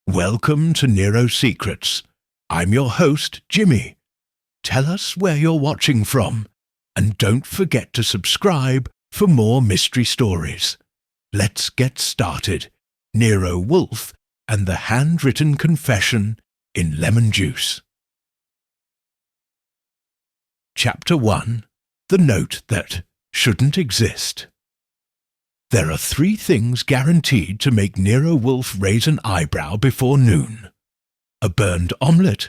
Welcome to Nero Secrets. I'm your host, Jimmy. Tell us where you're watching from, and don't forget to subscribe for more mystery stories. Let's get started. Nero Wolfe and the Handwritten Confession in Lemon Juice. Chapter 1. The Note That Shouldn't Exist. There are 3 things guaranteed to make Nero Wolfe raise an eyebrow before noon: a burned omelette,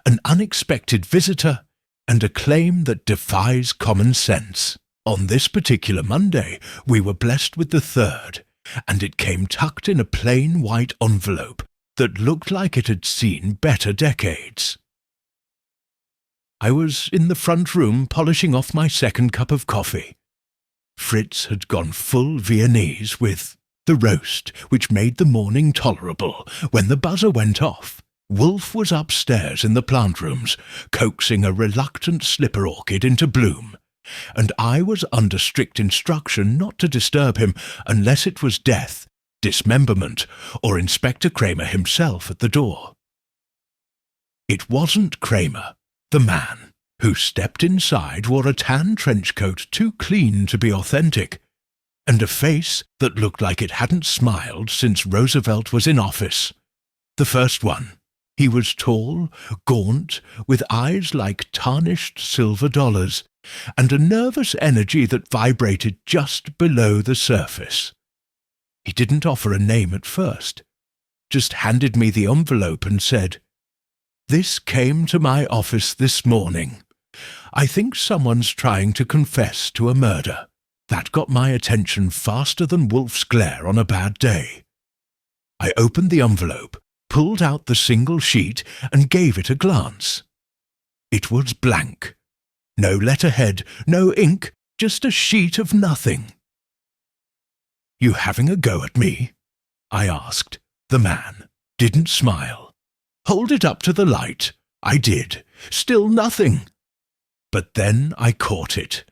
an unexpected visitor, and a claim that defies common sense. On this particular Monday, we were blessed with the 3rd, and it came tucked in a plain white envelope that looked like it had seen better decades. I was in the front room polishing off my second cup of coffee. Fritz had gone full Viennese with the roast, which made the morning tolerable. When the buzzer went off, Wolfe was upstairs in the plant rooms, coaxing a reluctant slipper orchid into bloom, and I was under strict instruction not to disturb him unless it was death, dismemberment, or Inspector Kramer himself at the door. It wasn't Kramer, the man, who stepped inside, wore a tan trench coat too clean to be authentic, and a face that looked like it hadn't smiled since Roosevelt was in office. The first one. He was tall, gaunt, with eyes like tarnished silver dollars, and a nervous energy that vibrated just below the surface. He didn't offer a name at first, just handed me the envelope and said, "This came to my office this morning. I think someone's trying to confess to a murder." That got my attention faster than Wolfe's glare on a bad day. I opened the envelope, pulled out the single sheet, and gave it a glance. It was blank. No letterhead, no ink, just a sheet of nothing. "You having a go at me?" I asked. The man didn't smile. "Hold it up to the light." I did. Still nothing. But then I caught it.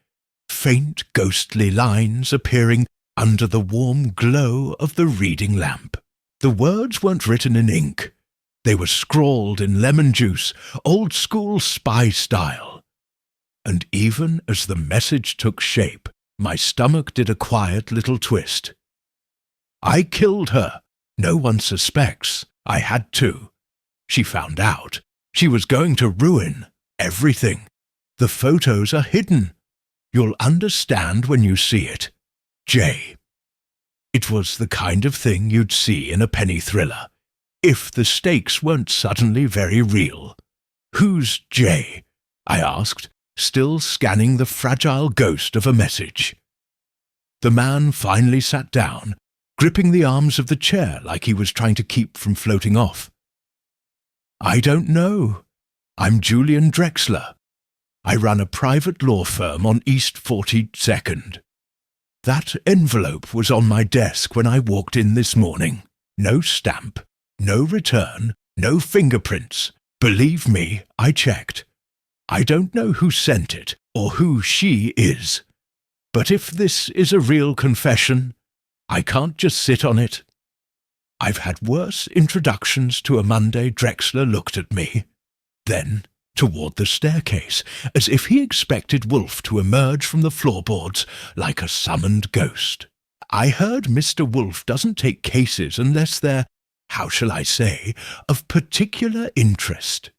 Faint, ghostly lines appearing under the warm glow of the reading lamp. The words weren't written in ink. They were scrawled in lemon juice, old-school spy style. And even as the message took shape, my stomach did a quiet little twist. "I killed her. No one suspects. I had to. She found out. She was going to ruin everything. The photos are hidden. You'll understand when you see it. J." It was the kind of thing you'd see in a penny thriller, if the stakes weren't suddenly very real. "Who's J?" I asked, still scanning the fragile ghost of a message. The man finally sat down, gripping the arms of the chair like he was trying to keep from floating off. "I don't know. I'm Julian Drexler. I run a private law firm on East 42nd. That envelope was on my desk when I walked in this morning. No stamp, no return, no fingerprints. Believe me, I checked. I don't know who sent it or who she is. But if this is a real confession, I can't just sit on it." I've had worse introductions to a Monday. Drexler looked at me, then toward the staircase, as if he expected Wolfe to emerge from the floorboards like a summoned ghost. "I heard Mr. Wolfe doesn't take cases unless they're, how shall I say, of particular interest.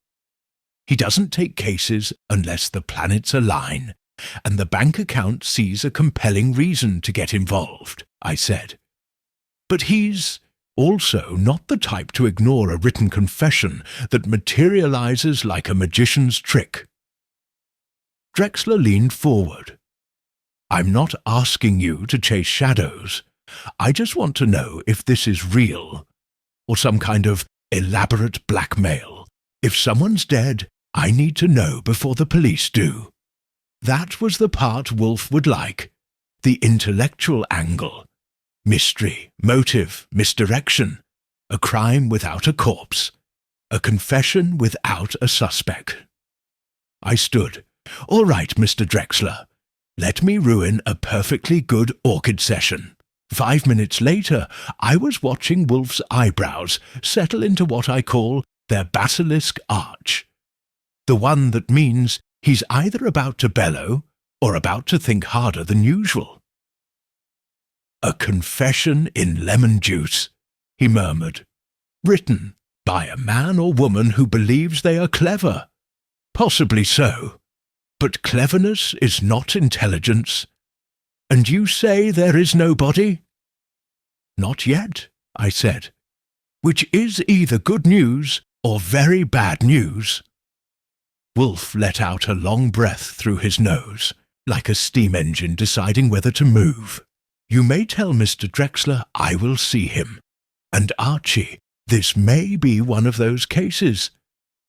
He doesn't take cases unless the planets align, and the bank account sees a compelling reason to get involved," I said. "But he's also not the type to ignore a written confession that materializes like a magician's trick." Drexler leaned forward. "I'm not asking you to chase shadows. I just want to know if this is real, or some kind of elaborate blackmail. If someone's dead, I need to know before the police do." That was the part Wolfe would like, the intellectual angle. Mystery, motive, misdirection, a crime without a corpse, a confession without a suspect. I stood. "All right, Mr. Drexler. Let me ruin a perfectly good orchid session. 5 minutes later, I was watching Wolfe's eyebrows settle into what I call their basilisk arch. The one that means he's either about to bellow or about to think harder than usual. "A confession in lemon juice," he murmured, "written by a man or woman who believes they are clever. Possibly so, but cleverness is not intelligence. And you say there is no body?" "Not yet," I said, "which is either good news or very bad news." Wolfe let out a long breath through his nose, like a steam engine deciding whether to move. "You may tell Mr. Drexler I will see him. And Archie, this may be one of those cases,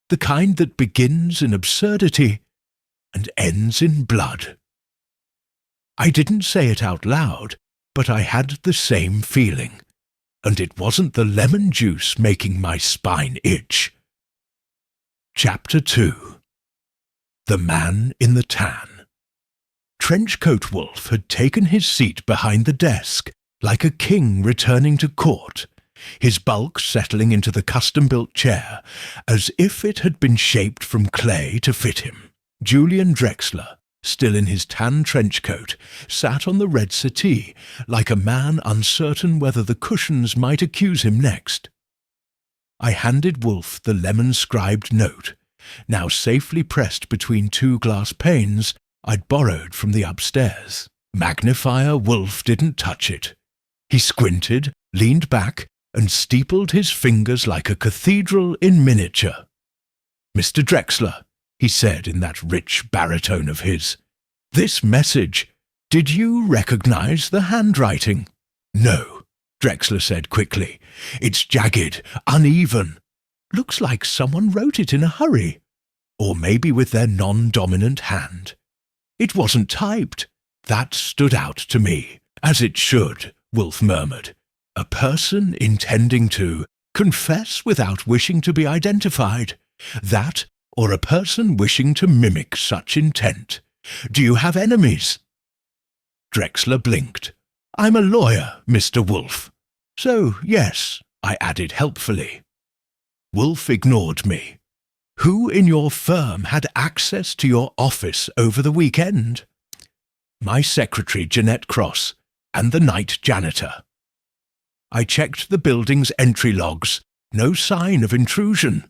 the kind that begins in absurdity and ends in blood." I didn't say it out loud, but I had the same feeling, and it wasn't the lemon juice making my spine itch. Chapter 2. The Man in the Tan. Trenchcoat Wolfe had taken his seat behind the desk, like a king returning to court, his bulk settling into the custom-built chair, as if it had been shaped from clay to fit him. Julian Drexler, still in his tan trench coat, sat on the red settee, like a man uncertain whether the cushions might accuse him next. I handed Wolfe the lemon-scribed note, now safely pressed between 2 glass panes I'd borrowed from the upstairs. Magnifier Wolfe didn't touch it. He squinted, leaned back, and steepled his fingers like a cathedral in miniature. "Mr. Drexler," he said in that rich baritone of his, "this message, did you recognize the handwriting?" "No," Drexler said quickly. "It's jagged, uneven. Looks like someone wrote it in a hurry, or maybe with their non-dominant hand. It wasn't typed. That stood out to me, as it should," Wolfe murmured. "A person intending to confess without wishing to be identified. That, or a person wishing to mimic such intent. Do you have enemies?" Drexler blinked. "I'm a lawyer, Mr. Wolfe. So, yes," I added helpfully. Wolfe ignored me. "Who in your firm had access to your office over the weekend?" "My secretary, Jeanette Cross, and the night janitor." I checked the building's entry logs. No sign of intrusion.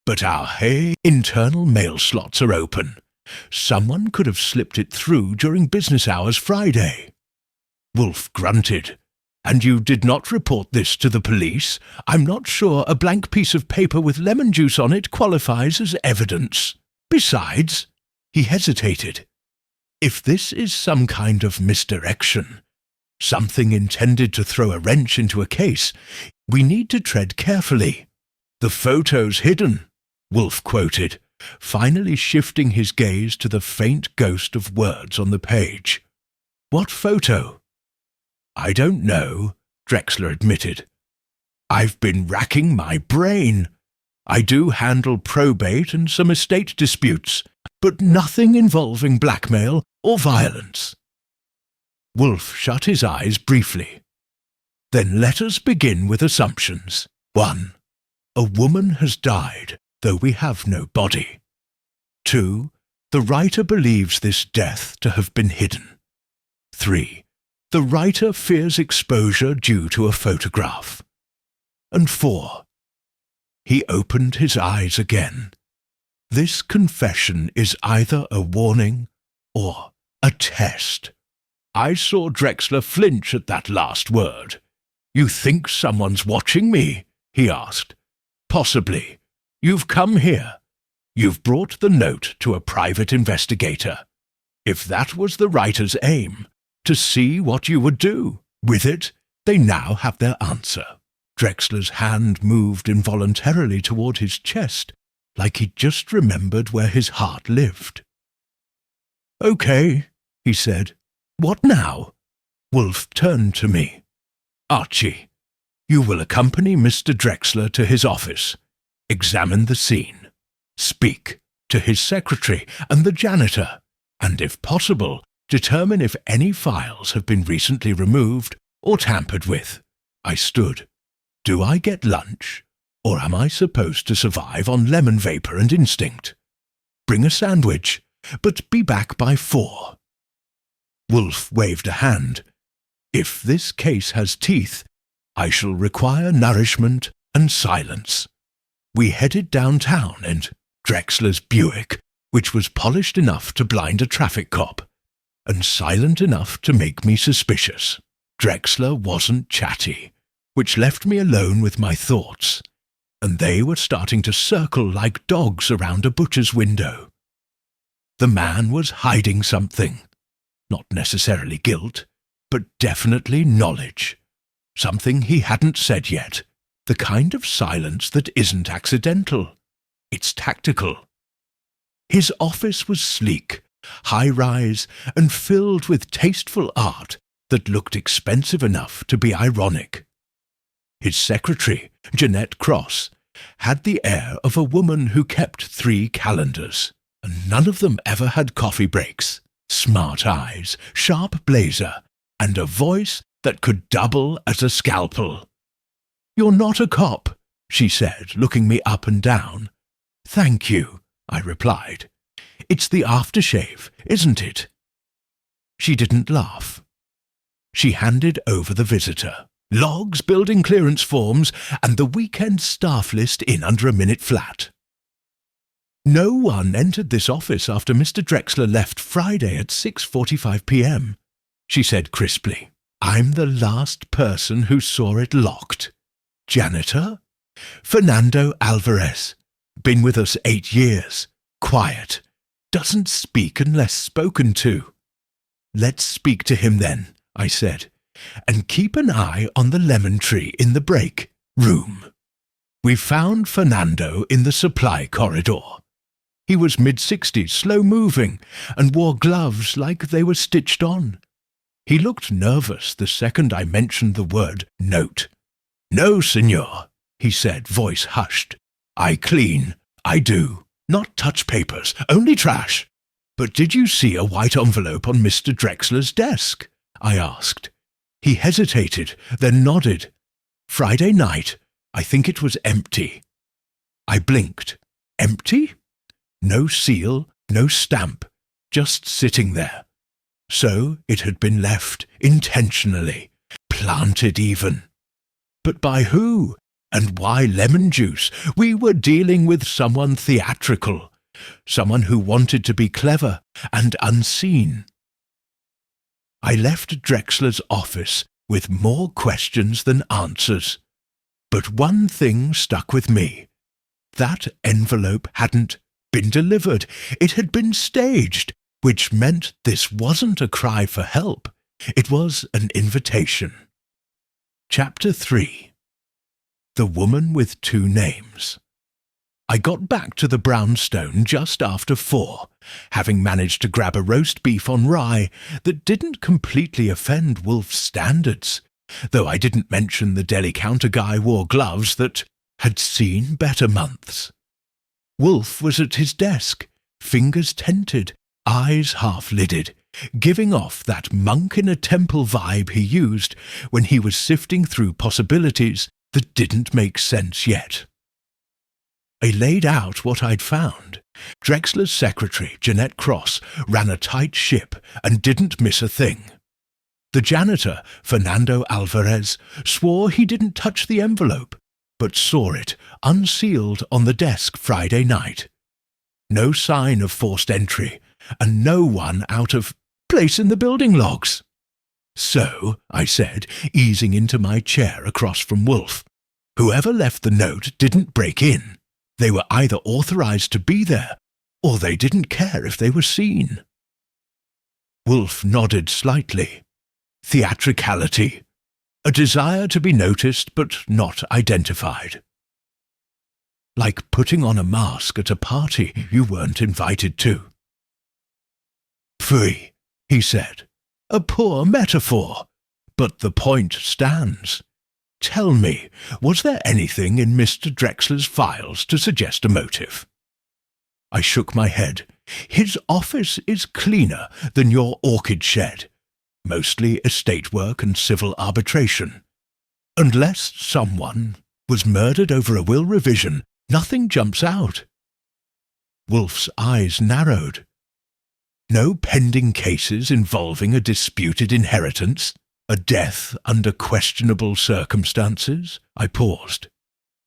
But our internal mail slots are open. Someone could have slipped it through during business hours Friday. Wolfe grunted. "And you did not report this to the police? I'm not sure a blank piece of paper with lemon juice on it qualifies as evidence. Besides," he hesitated, "if this is some kind of misdirection, something intended to throw a wrench into a case, we need to tread carefully. The photo's hidden," Wolfe quoted, finally shifting his gaze to the faint ghost of words on the page. "What photo?" "I don't know," Drexler admitted. "I've been racking my brain. I do handle probate and some estate disputes, but nothing involving blackmail or violence." Wolfe shut his eyes briefly. "Then let us begin with assumptions. 1. A woman has died, though we have no body. 2. The writer believes this death to have been hidden. 3. The writer fears exposure due to a photograph. And 4. He opened his eyes again. This confession is either a warning or a test. I saw Drexler flinch at that last word. "You think someone's watching me?" he asked. "Possibly. You've come here. You've brought the note to a private investigator. If that was the writer's aim, to see what you would do with it, they now have their answer." Drexler's hand moved involuntarily toward his chest, like he'd just remembered where his heart lived. "Okay," he said. "What now?" Wolfe turned to me. "Archie, you will accompany Mr. Drexler to his office, examine the scene, speak to his secretary and the janitor, and if possible, determine if any files have been recently removed or tampered with. I stood. Do I get lunch, or am I supposed to survive on lemon vapour and instinct? Bring a sandwich, but be back by 4. Wolfe waved a hand. If this case has teeth, I shall require nourishment and silence. We headed downtown and Drexler's Buick, which was polished enough to blind a traffic cop, and silent enough to make me suspicious. Drexler wasn't chatty, which left me alone with my thoughts, and they were starting to circle like dogs around a butcher's window. The man was hiding something. Not necessarily guilt, but definitely knowledge. Something he hadn't said yet. The kind of silence that isn't accidental. It's tactical. His office was sleek, high-rise, and filled with tasteful art that looked expensive enough to be ironic. His secretary, Jeanette Cross, had the air of a woman who kept 3 calendars, and none of them ever had coffee breaks. Smart eyes, sharp blazer, and a voice that could double as a scalpel. "You're not a cop," she said, looking me up and down. "Thank you," I replied. "It's the aftershave, isn't it?" She didn't laugh. She handed over the visitor. Logs, building clearance forms, and the weekend staff list in under a minute flat. No one entered this office after Mr. Drexler left Friday at 6:45 p.m., she said crisply. I'm the last person who saw it locked. Janitor? Fernando Alvarez. Been with us 8 years. Quiet. Doesn't speak unless spoken to. Let's speak to him then, I said, and keep an eye on the lemon tree in the break room. We found Fernando in the supply corridor. He was mid-60s, slow-moving, and wore gloves like they were stitched on. He looked nervous the second I mentioned the word note. "No, senor," he said, voice hushed. "I clean. I do. Not touch papers, only trash." "But did you see a white envelope on Mr. Drexler's desk?" I asked. He hesitated, then nodded. "Friday night. I think it was empty." I blinked. Empty? No seal, no stamp, just sitting there. So it had been left intentionally, planted even. But by who? And why lemon juice? We were dealing with someone theatrical, someone who wanted to be clever and unseen. I left Drexler's office with more questions than answers. But one thing stuck with me. That envelope hadn't been delivered. It had been staged, which meant this wasn't a cry for help. It was an invitation. Chapter 3. The Woman with Two Names. I got back to the brownstone just after 4, having managed to grab a roast beef on rye that didn't completely offend Wolfe's standards, though I didn't mention the deli counter guy wore gloves that had seen better months. Wolfe was at his desk, fingers tented, eyes half-lidded, giving off that monk in a temple vibe he used when he was sifting through possibilities that didn't make sense yet. I laid out what I'd found. Drexler's secretary, Jeanette Cross, ran a tight ship and didn't miss a thing. The janitor, Fernando Alvarez, swore he didn't touch the envelope, but saw it, unsealed, on the desk Friday night. No sign of forced entry, and no one out of place in the building logs. "So," I said, easing into my chair across from Wolfe, "whoever left the note didn't break in. They were either authorized to be there, or they didn't care if they were seen." Wolfe nodded slightly. Theatricality. A desire to be noticed but not identified. Like putting on a mask at a party you weren't invited to. "Pfui," he said. "A poor metaphor, but the point stands. Tell me, was there anything in Mr. Drexler's files to suggest a motive?" I shook my head. "His office is cleaner than your orchid shed. mostly estate work and civil arbitration. Unless someone was murdered over a will revision, nothing jumps out. Wolfe's eyes narrowed. No pending cases involving a disputed inheritance, a death under questionable circumstances? I paused.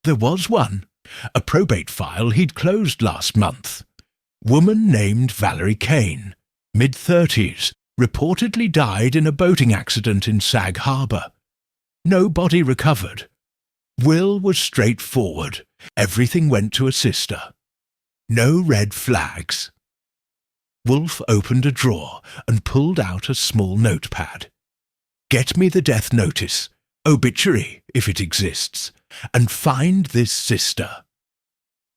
There was one, a probate file he'd closed last month. Woman named Valerie Kane, mid-30s, reportedly died in a boating accident in Sag Harbor. No body recovered. Will was straightforward. Everything went to a sister. No red flags. Wolfe opened a drawer and pulled out a small notepad. Get me the death notice, obituary, if it exists, and find this sister.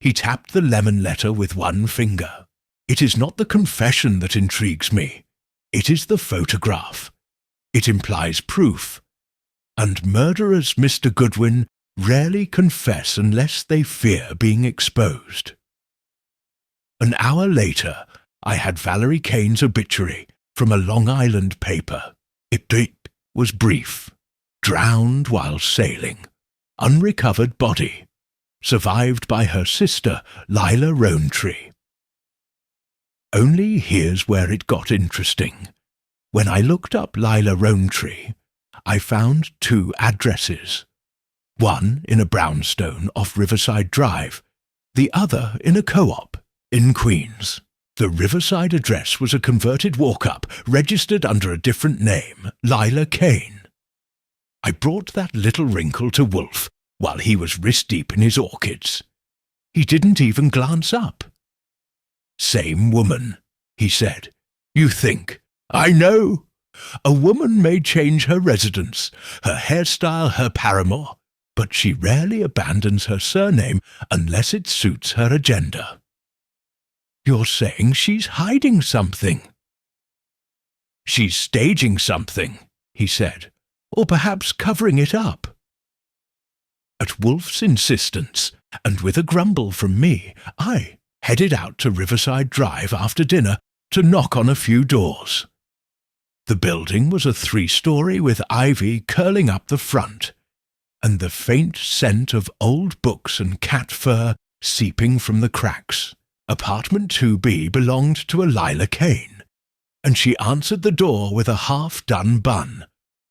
He tapped the lemon letter with one finger. It is not the confession that intrigues me. It is the photograph. It implies proof. And murderers, Mr. Goodwin, rarely confess unless they fear being exposed. An hour later, I had Valerie Kane's obituary from a Long Island paper. It was brief. Drowned while sailing. Unrecovered body. Survived by her sister, Lila Rowntree. Only here's where it got interesting. When I looked up Lila Rowntree, I found 2 addresses. One in a brownstone off Riverside Drive, the other in a co-op in Queens. The Riverside address was a converted walk-up, registered under a different name, Lila Kane. I brought that little wrinkle to Wolfe while he was wrist-deep in his orchids. He didn't even glance up. Same woman, he said. You think? I know. A woman may change her residence, her hairstyle, her paramour, but she rarely abandons her surname unless it suits her agenda. You're saying she's hiding something? She's staging something, he said, or perhaps covering it up. At Wolfe's insistence, and with a grumble from me, I headed out to Riverside Drive after dinner to knock on a few doors. The building was a 3-story with ivy curling up the front, and the faint scent of old books and cat fur seeping from the cracks. Apartment 2B belonged to a Lila Kane, and she answered the door with a half-done bun,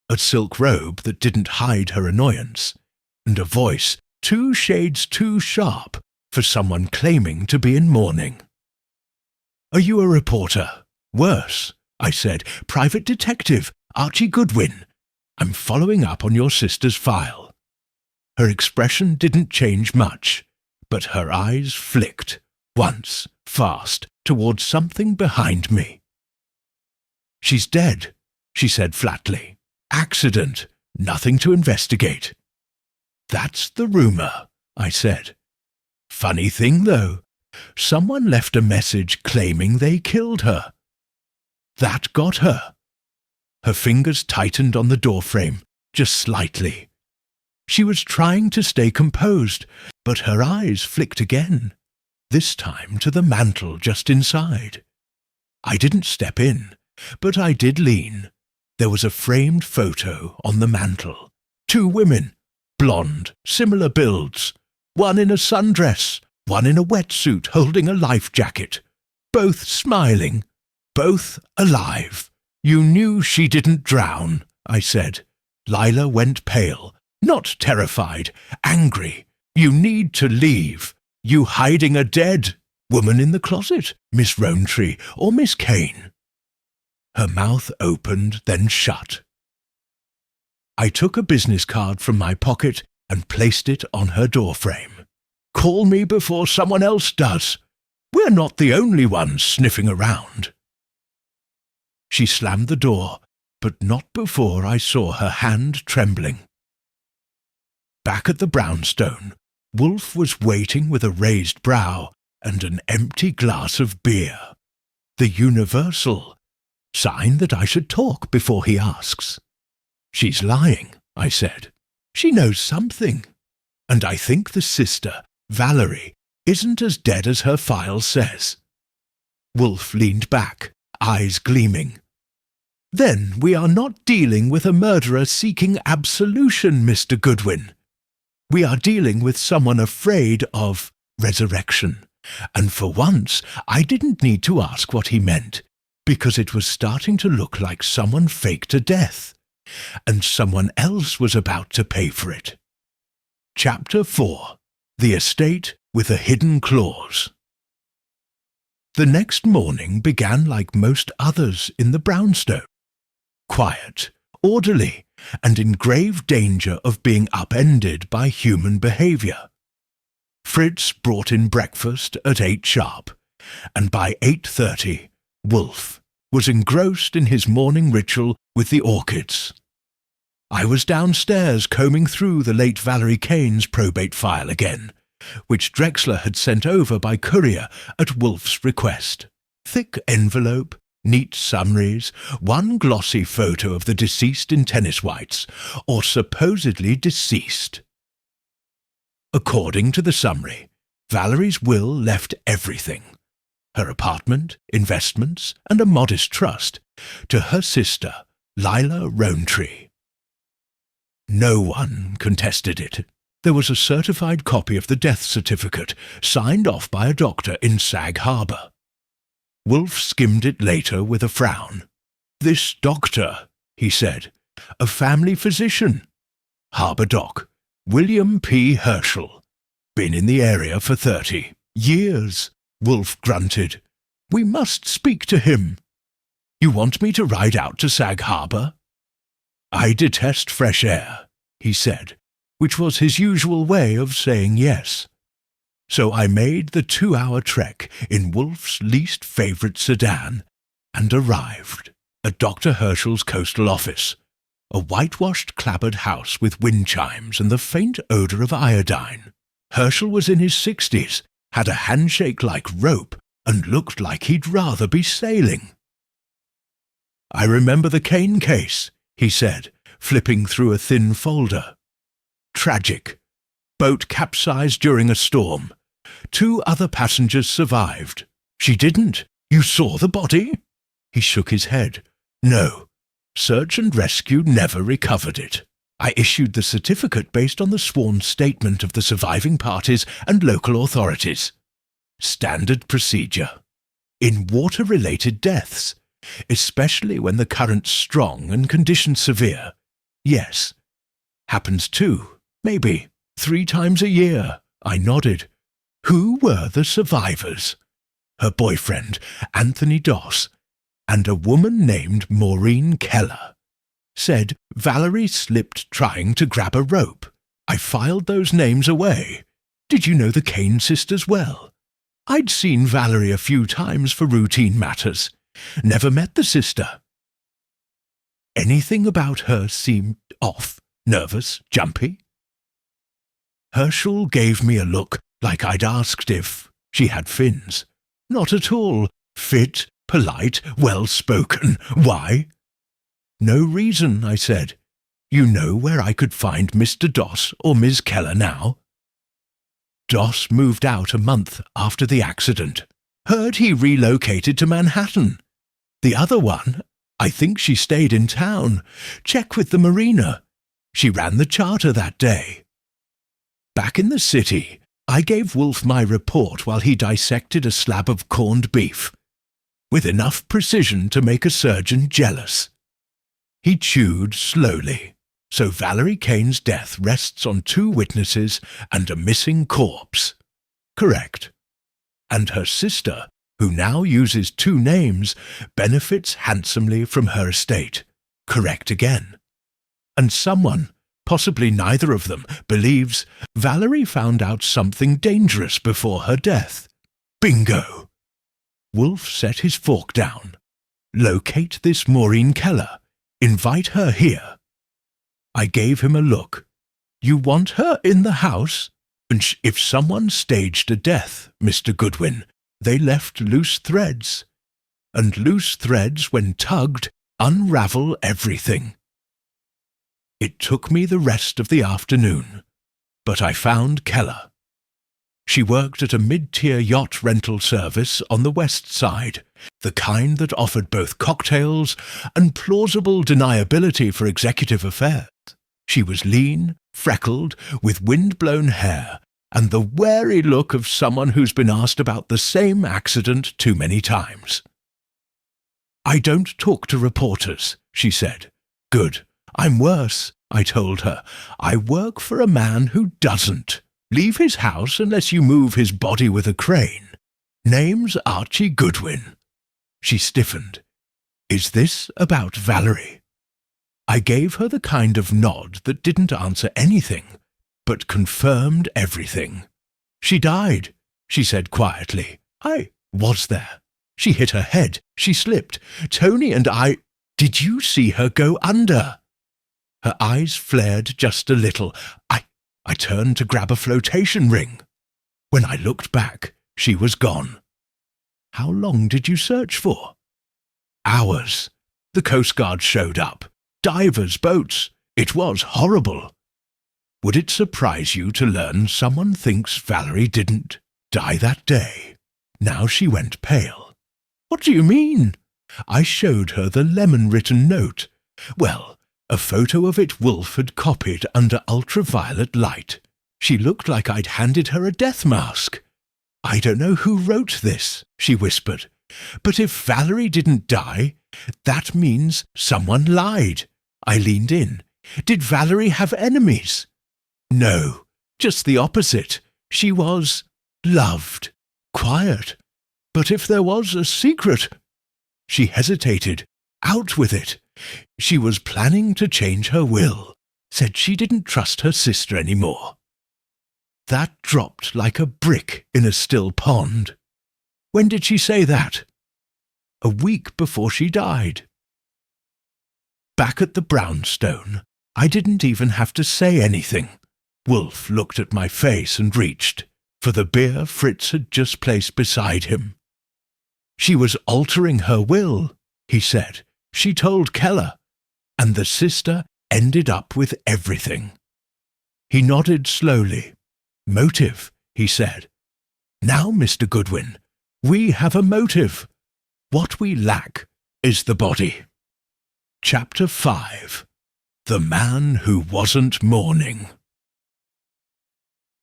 a silk robe that didn't hide her annoyance, and a voice 2 shades too sharp for someone claiming to be in mourning. Are you a reporter? Worse, I said, private detective, Archie Goodwin. I'm following up on your sister's file. Her expression didn't change much, but her eyes flicked, once, fast, towards something behind me. She's dead, she said flatly. Accident, nothing to investigate. That's the rumour, I said. Funny thing, though, someone left a message claiming they killed her. That got her. Her fingers tightened on the doorframe, just slightly. She was trying to stay composed, but her eyes flicked again, this time to the mantel just inside. I didn't step in, but I did lean. There was a framed photo on the mantel. 2 women, blonde, similar builds. One in a sundress, one in a wetsuit holding a life jacket. Both smiling, both alive. You knew she didn't drown, I said. Lila went pale, not terrified, angry. You need to leave. You hiding a dead woman in the closet, Miss Rowntree or Miss Kane. Her mouth opened, then shut. I took a business card from my pocket and placed it on her doorframe. Call me before someone else does. We're not the only ones sniffing around. She slammed the door, but not before I saw her hand trembling. Back at the brownstone, Wolfe was waiting with a raised brow and an empty glass of beer. The universal sign that I should talk before he asks. She's lying, I said. She knows something. And I think the sister, Valerie, isn't as dead as her file says. Wolfe leaned back, eyes gleaming. Then we are not dealing with a murderer seeking absolution, Mr. Goodwin. We are dealing with someone afraid of resurrection. And for once, I didn't need to ask what he meant, because it was starting to look like someone faked a death, and someone else was about to pay for it. Chapter 4. The Estate with a Hidden Clause. The next morning began like most others in the brownstone. Quiet, orderly, and in grave danger of being upended by human behaviour. Fritz brought in breakfast at 8 sharp, and by 8:30, Wolfe was engrossed in his morning ritual with the orchids. I was downstairs combing through the late Valerie Kane's probate file again, which Drexler had sent over by courier at Wolfe's request. Thick envelope, neat summaries, one glossy photo of the deceased in tennis whites, or supposedly deceased. According to the summary, Valerie's will left everything, her apartment, investments, and a modest trust, to her sister, Lila Rowntree. No one contested it. There was a certified copy of the death certificate, signed off by a doctor in Sag Harbor. Wolfe skimmed it later with a frown. "This doctor," he said, "a family physician. Harbor Doc, William P. Herschel. Been in the area for 30 years, Wolfe grunted. "We must speak to him." "You want me to ride out to Sag Harbor?" "I detest fresh air," he said, which was his usual way of saying yes. So I made the 2-hour trek in Wolfe's least favourite sedan and arrived at Dr. Herschel's coastal office, a whitewashed clapboard house with wind chimes and the faint odour of iodine. Herschel was in his 60s, had a handshake like rope, and looked like he'd rather be sailing. "I remember the Kane case," he said, flipping through a thin folder. "Tragic. Boat capsized during a storm. 2 other passengers survived. She didn't. You saw the body?" He shook his head. "No. Search and rescue never recovered it. I issued the certificate based on the sworn statement of the surviving parties and local authorities. Standard procedure. In water-related deaths, especially when the current's strong and conditions severe. Yes. Happens 2, maybe 3 times a year." I nodded. "Who were the survivors?" "Her boyfriend, Anthony Doss, and a woman named Maureen Keller. Said Valerie slipped trying to grab a rope. I filed those names away. Did you know the Kane sisters well? I'd seen Valerie a few times for routine matters. Never met the sister. Anything about her seemed off, nervous, jumpy?" Herschel gave me a look like I'd asked if she had fins. "Not at all. Fit, polite, well-spoken. Why?" "No reason," I said. "You know where I could find Mr. Doss or Ms. Keller now?" "Doss moved out a month after the accident. Heard he relocated to Manhattan. The other one, I think she stayed in town. Check with the marina. She ran the charter that day." Back in the city, I gave Wolfe my report while he dissected a slab of corned beef, with enough precision to make a surgeon jealous. He chewed slowly, so Valerie Kane's death rests on 2 witnesses and a missing corpse. Correct. And her sister, who now uses 2 names, benefits handsomely from her estate. Correct again. And someone, possibly neither of them, believes Valerie found out something dangerous before her death. Bingo! Wolfe set his fork down. Locate this Maureen Keller. Invite her here. I gave him a look. You want her in the house? And if someone staged a death, Mr. Goodwin, they left loose threads. And loose threads, when tugged, unravel everything. It took me the rest of the afternoon, but I found Keller. She worked at a mid-tier yacht rental service on the west side, the kind that offered both cocktails and plausible deniability for executive affairs. She was lean, freckled, with wind-blown hair, and the wary look of someone who's been asked about the same accident too many times. "I don't talk to reporters," she said. "Good. I'm worse," I told her. "I work for a man who doesn't leave his house unless you move his body with a crane. Name's Archie Goodwin." She stiffened. "Is this about Valerie?" I gave her the kind of nod that didn't answer anything, but confirmed everything. "She died," she said quietly. "I was there. She hit her head. She slipped. Tony and I— Did you see her go under?" Her eyes flared just a little. I turned to grab a flotation ring. When I looked back, she was gone. "How long did you search for?" "Hours. The Coast Guard showed up. Divers, boats. It was horrible." "Would it surprise you to learn someone thinks Valerie didn't die that day?" Now she went pale. "What do you mean?" I showed her the lemon-written note. Well, a photo of it Wolfe had copied under ultraviolet light. She looked like I'd handed her a death mask. "I don't know who wrote this," she whispered, "but if Valerie didn't die, that means someone lied." I leaned in. "Did Valerie have enemies?" "No, just the opposite. She was loved, quiet. But if there was a secret—" She hesitated. "Out with it. She was planning to change her will. Said she didn't trust her sister anymore." That dropped like a brick in a still pond. "When did she say that?" "A week before she died." Back at the brownstone, I didn't even have to say anything. Wolfe looked at my face and reached for the beer Fritz had just placed beside him. "She was altering her will," he said. "She told Keller, and the sister ended up with everything." He nodded slowly. "Motive," he said. "Now, Mr. Goodwin, we have a motive. What we lack is the body." Chapter 5. The Man Who Wasn't Mourning.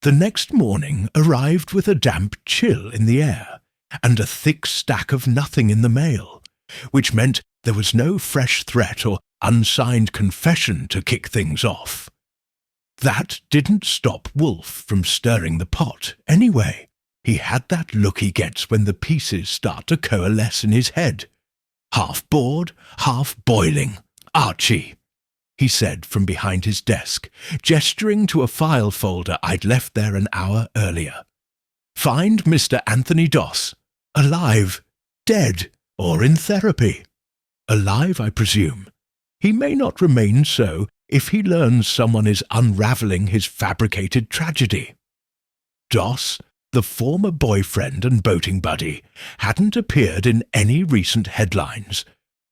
The next morning arrived with a damp chill in the air and a thick stack of nothing in the mail, which meant there was no fresh threat or unsigned confession to kick things off. That didn't stop Wolfe from stirring the pot, anyway. He had that look he gets when the pieces start to coalesce in his head. "Half bored, half boiling. Archie," he said from behind his desk, gesturing to a file folder I'd left there an hour earlier. "Find Mr. Anthony Doss. Alive, dead, or in therapy. Alive, I presume. He may not remain so if he learns someone is unravelling his fabricated tragedy." Doss, the former boyfriend and boating buddy, hadn't appeared in any recent headlines,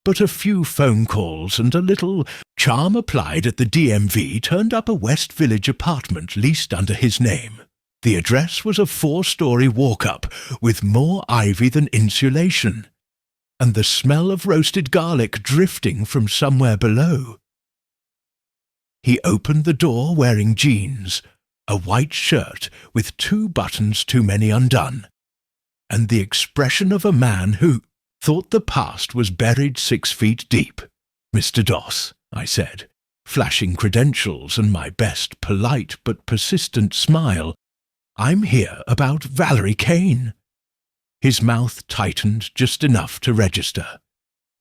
but a few phone calls and a little charm applied at the DMV turned up a West Village apartment leased under his name. The address was a 4-story walk-up with more ivy than insulation, and the smell of roasted garlic drifting from somewhere below. He opened the door wearing jeans, a white shirt with 2 buttons too many undone, and the expression of a man who thought the past was buried 6 feet deep. "Mr. Doss," I said, flashing credentials and my best polite but persistent smile, "I'm here about Valerie Kane." His mouth tightened just enough to register.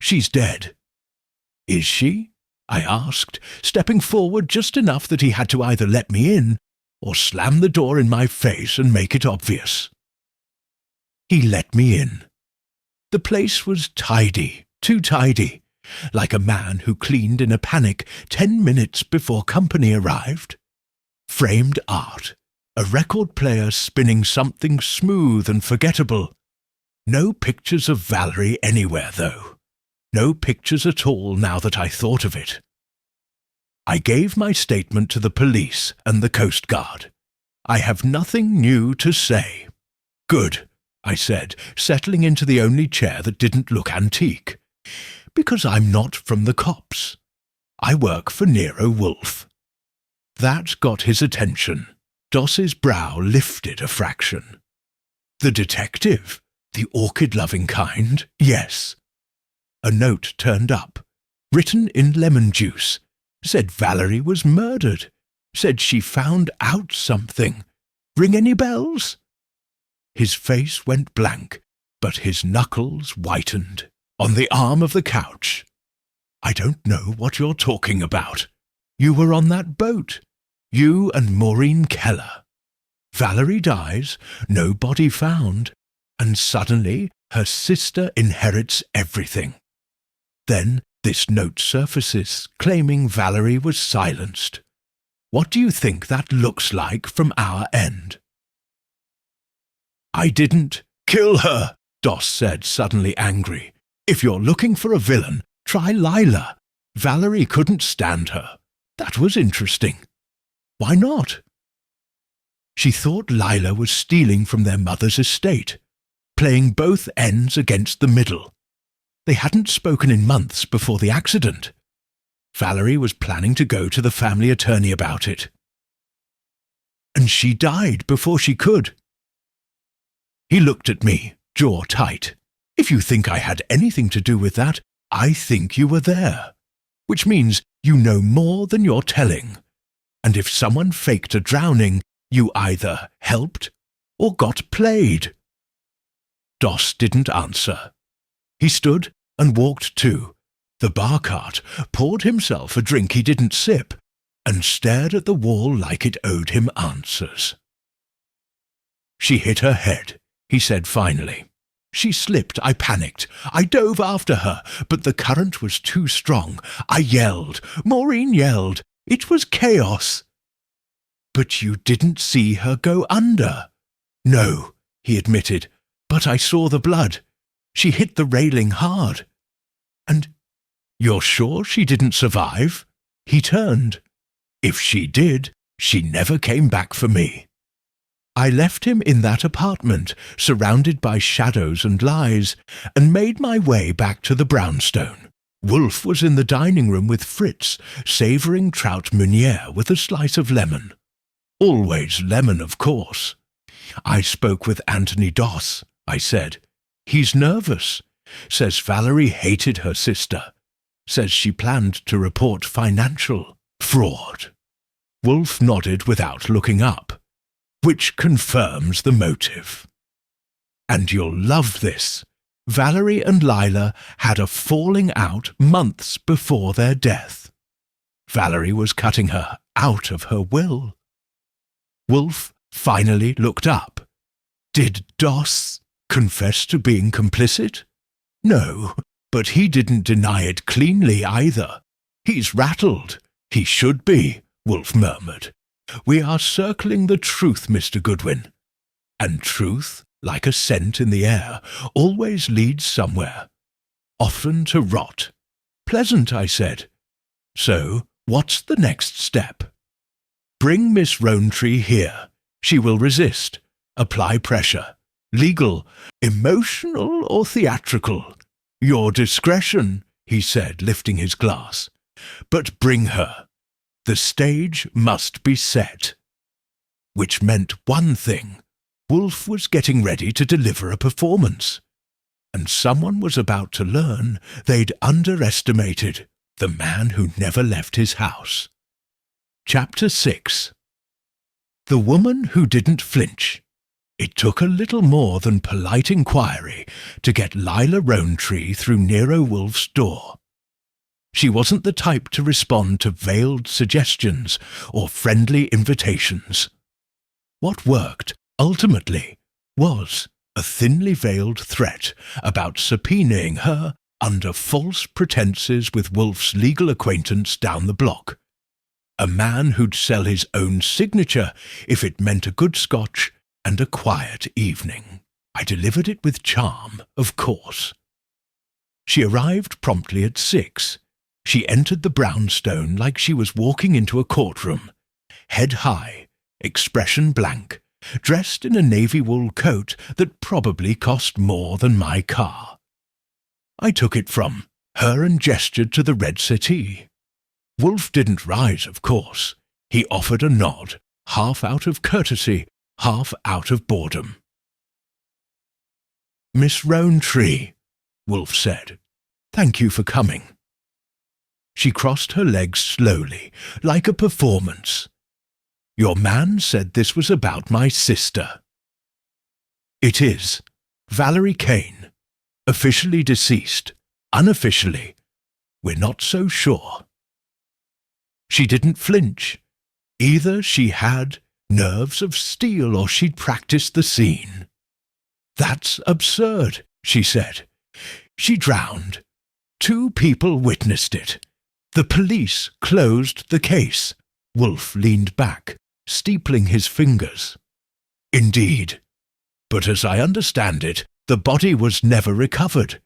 "She's dead." "Is she?" I asked, stepping forward just enough that he had to either let me in or slam the door in my face and make it obvious. He let me in. The place was tidy, too tidy, like a man who cleaned in a panic 10 minutes before company arrived. Framed art, a record player spinning something smooth and forgettable. No pictures of Valerie anywhere, though. No pictures at all now that I thought of it. I gave my statement to the police and the Coast Guard. I have nothing new to say." "Good," I said, settling into the only chair that didn't look antique. "Because I'm not from the cops. I work for Nero Wolfe." That got his attention. Doss's brow lifted a fraction. "The detective? The orchid-loving kind? Yes." A note turned up, written in lemon juice. Said Valerie was murdered. Said she found out something. Ring any bells? His face went blank, but his knuckles whitened. On the arm of the couch. "I don't know what you're talking about. You were on that boat. You and Maureen Keller. Valerie dies, no body found, and suddenly her sister inherits everything. Then this note surfaces, claiming Valerie was silenced. What do you think that looks like from our end?" "I didn't kill her," Doss said, suddenly angry. "If you're looking for a villain, try Lila. Valerie couldn't stand her. That was interesting." "Why not?" "She thought Lila was stealing from their mother's estate, playing both ends against the middle. They hadn't spoken in months before the accident. Valerie was planning to go to the family attorney about it. And she died before she could." He looked at me, jaw tight. "If you think I had anything to do with that, I think you were there. Which means you know more than you're telling. And if someone faked a drowning, you either helped or got played." Doss didn't answer. He stood and walked to the bar cart, poured himself a drink he didn't sip, and stared at the wall like it owed him answers. "She hit her head," he said finally. "She slipped. I panicked. I dove after her, but the current was too strong. I yelled. Maureen yelled. It was chaos." "But you didn't see her go under." "No," he admitted, "but I saw the blood. She hit the railing hard." "And you're sure she didn't survive?" He turned. "If she did, she never came back for me." I left him in that apartment, surrounded by shadows and lies, and made my way back to the brownstone. Wolfe was in the dining room with Fritz, savouring trout meuniere with a slice of lemon. Always lemon, of course. "I spoke with Anthony Doss," I said. "He's nervous. Says Valerie hated her sister. Says she planned to report financial fraud." Wolfe nodded without looking up. "Which confirms the motive. And you'll love this. Valerie and Lila had a falling out months before their death. Valerie was cutting her out of her will." Wolfe finally looked up. "Did Doss confess to being complicit?" "No, but he didn't deny it cleanly either. He's rattled." "He should be," Wolfe murmured. "We are circling the truth, Mr. Goodwin. And truth, like a scent in the air, always leads somewhere. Often to rot." "Pleasant," I said. "So, what's the next step?" "Bring Miss Rowntree here. She will resist. Apply pressure. Legal, emotional or theatrical. Your discretion," he said, lifting his glass. "But bring her. The stage must be set." Which meant one thing. Wolfe was getting ready to deliver a performance. And someone was about to learn they'd underestimated the man who never left his house. Chapter 6. The Woman Who Didn't Flinch. It took a little more than polite inquiry to get Lila Rowntree through Nero Wolfe's door. She wasn't the type to respond to veiled suggestions or friendly invitations. What worked, ultimately, was a thinly veiled threat about subpoenaing her under false pretenses with Wolfe's legal acquaintance down the block. A man who'd sell his own signature if it meant a good scotch and a quiet evening. I delivered it with charm, of course. She arrived promptly at 6. She entered the brownstone like she was walking into a courtroom, head high, expression blank, dressed in a navy wool coat that probably cost more than my car. I took it from her and gestured to the red settee. Wolfe didn't rise, of course. He offered a nod, half out of courtesy, half out of boredom. "Miss Rowntree," Wolfe said, "thank you for coming." She crossed her legs slowly, like a performance. "Your man said this was about my sister." "It is. Valerie Kane. Officially deceased. Unofficially. We're not so sure." She didn't flinch. Either she had nerves of steel or she'd practiced the scene. "That's absurd," she said. "She drowned. 2 people witnessed it. The police closed the case." Wolfe leaned back, steepling his fingers. "Indeed. But as I understand it, the body was never recovered.